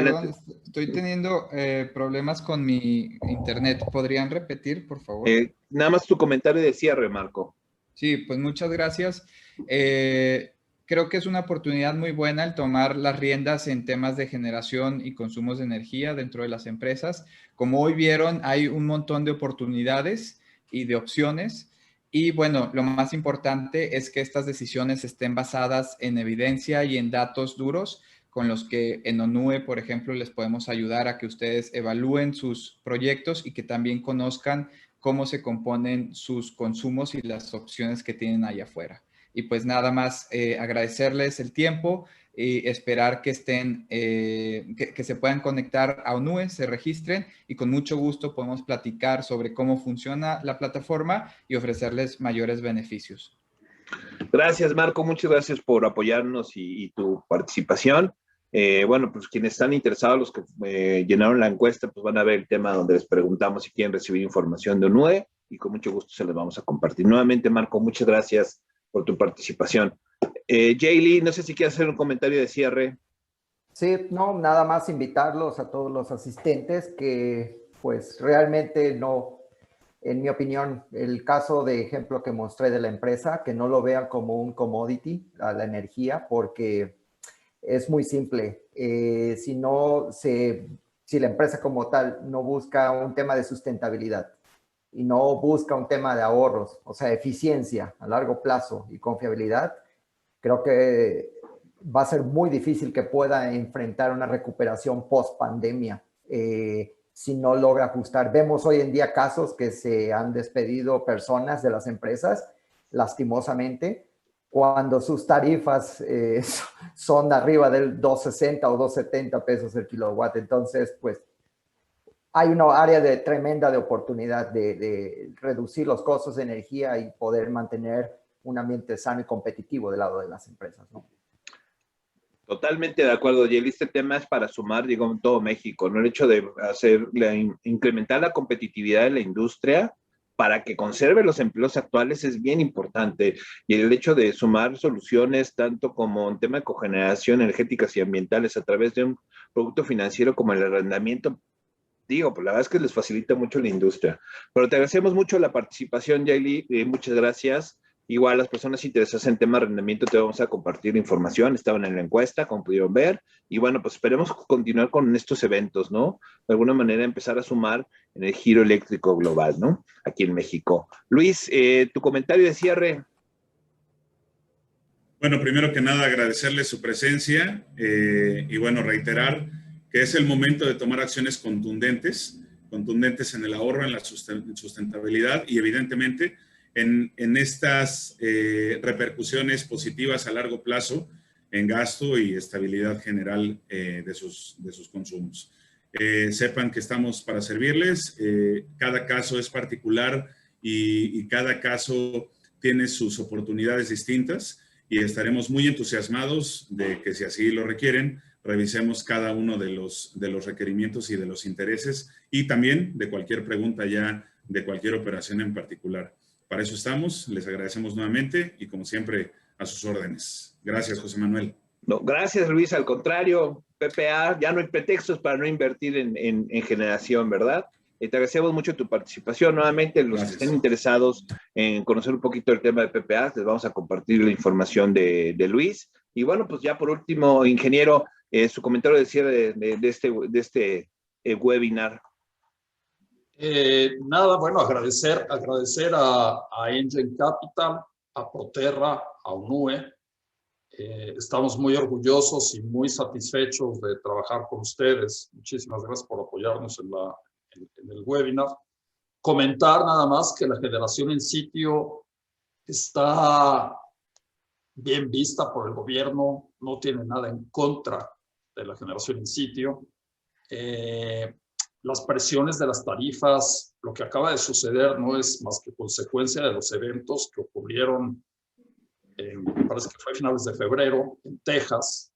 estoy teniendo problemas con mi internet. ¿Podrían repetir, por favor? Nada más tu comentario de cierre, Marco. Sí, pues muchas gracias. Creo que es una oportunidad muy buena el tomar las riendas en temas de generación y consumos de energía dentro de las empresas. Como hoy vieron, hay un montón de oportunidades y de opciones. Y bueno, lo más importante es que estas decisiones estén basadas en evidencia y en datos duros con los que en ONUE, por ejemplo, les podemos ayudar a que ustedes evalúen sus proyectos y que también conozcan cómo se componen sus consumos y las opciones que tienen allá afuera. Y pues nada más agradecerles el tiempo y esperar que estén, que se puedan conectar a ONUE, se registren y con mucho gusto podemos platicar sobre cómo funciona la plataforma y ofrecerles mayores beneficios. Gracias, Marco. Muchas gracias por apoyarnos y tu participación. Bueno, pues quienes están interesados, los que llenaron la encuesta, pues van a ver el tema donde les preguntamos si quieren recibir información de ONUE y con mucho gusto se les vamos a compartir. Nuevamente, Marco, muchas gracias por tu participación. Jaylee, no sé si quieres hacer un comentario de cierre. Sí, no, nada más invitarlos a todos los asistentes que pues realmente no, en mi opinión, el caso de ejemplo que mostré de la empresa, que no lo vean como un commodity, la energía, porque es muy simple. Si la empresa como tal no busca un tema de sustentabilidad y no busca un tema de ahorros, o sea, eficiencia a largo plazo y confiabilidad, creo que va a ser muy difícil que pueda enfrentar una recuperación post-pandemia si no logra ajustar. Vemos hoy en día casos que se han despedido personas de las empresas, lastimosamente, cuando sus tarifas son arriba del 2.60 o 2.70 pesos el kilowatt. Entonces, pues, hay una área tremenda de oportunidad de reducir los costos de energía y poder mantener un ambiente sano y competitivo del lado de las empresas, ¿no? Totalmente de acuerdo, Jaylee. Este tema es para sumar, digo, en todo México, ¿no? El hecho de incrementar la competitividad de la industria para que conserve los empleos actuales es bien importante. Y el hecho de sumar soluciones, tanto como en tema de cogeneración energéticas y ambientales a través de un producto financiero como el arrendamiento, digo, pues la verdad es que les facilita mucho la industria. Pero te agradecemos mucho la participación, Yaeli, muchas gracias. Igual las personas interesadas en tema de arrendamiento te vamos a compartir información, estaban en la encuesta, como pudieron ver, y bueno, pues esperemos continuar con estos eventos, ¿no? De alguna manera empezar a sumar en el giro eléctrico global, ¿no? Aquí en México. Luis, tu comentario de cierre. Bueno, primero que nada agradecerle su presencia y bueno, reiterar que es el momento de tomar acciones contundentes en el ahorro, en la sustentabilidad y evidentemente en estas repercusiones positivas a largo plazo en gasto y estabilidad general de sus consumos. Sepan que estamos para servirles. Cada caso es particular y cada caso tiene sus oportunidades distintas y estaremos muy entusiasmados de que, si así lo requieren, revisemos cada uno de los requerimientos y de los intereses y también de cualquier pregunta ya de cualquier operación en particular. Para eso estamos, les agradecemos nuevamente y como siempre a sus órdenes. Gracias, José Manuel. No, gracias, Luis, al contrario, PPA, ya no hay pretextos para no invertir en generación, ¿verdad? Te agradecemos mucho tu participación. Nuevamente, los que estén interesados en conocer un poquito el tema de PPA, les vamos a compartir la información de Luis. Y bueno, pues ya por último, ingeniero, su comentario de cierre de este webinar. Nada, bueno, agradecer a Engine Capital, a Proterra, a UNUE. Estamos muy orgullosos y muy satisfechos de trabajar con ustedes. Muchísimas gracias por apoyarnos en el webinar. Comentar nada más que la generación en sitio está bien vista por el gobierno, no tiene nada en contra de la generación en sitio. Las presiones de las tarifas, lo que acaba de suceder no es más que consecuencia de los eventos que ocurrieron, me parece que fue a finales de febrero, en Texas.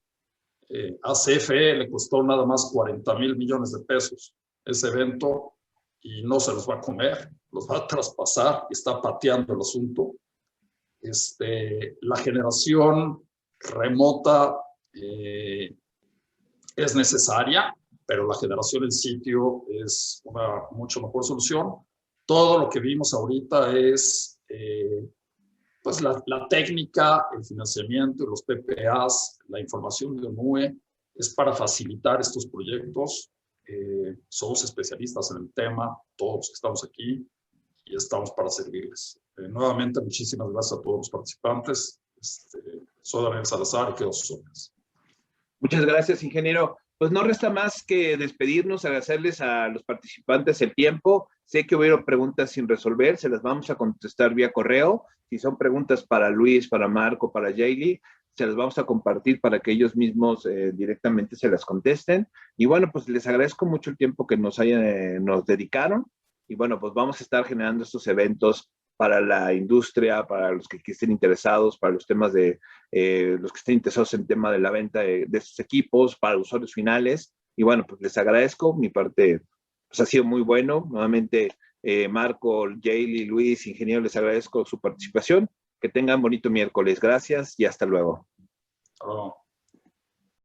A CFE le costó nada más 40,000 millones de pesos ese evento y no se los va a comer, los va a traspasar y está pateando el asunto. La generación remota es necesaria, pero la generación en sitio es una mucho mejor solución. Todo lo que vimos ahorita es pues la técnica, el financiamiento, los PPAs, la información de UNUE, es para facilitar estos proyectos. Somos especialistas en el tema, todos los que estamos aquí, y estamos para servirles. Nuevamente, muchísimas gracias a todos los participantes. Soy Daniel Salazar y quedo a sus órdenes. Muchas gracias, ingeniero. Pues no resta más que despedirnos, agradecerles a los participantes el tiempo. Sé que hubieron preguntas sin resolver, se las vamos a contestar vía correo. Si son preguntas para Luis, para Marco, para Yaeli, se las vamos a compartir para que ellos mismos directamente se las contesten. Y bueno, pues les agradezco mucho el tiempo que nos dedicaron. Y bueno, pues vamos a estar generando estos eventos para la industria, para los que estén interesados, para los temas de los que estén interesados en el tema de la venta de estos equipos, para usuarios finales. Y bueno, pues les agradezco. Mi parte pues, ha sido muy bueno. Nuevamente, Marco, Yaeli, Luis, ingeniero, les agradezco su participación. Que tengan bonito miércoles. Gracias y hasta luego. Oh.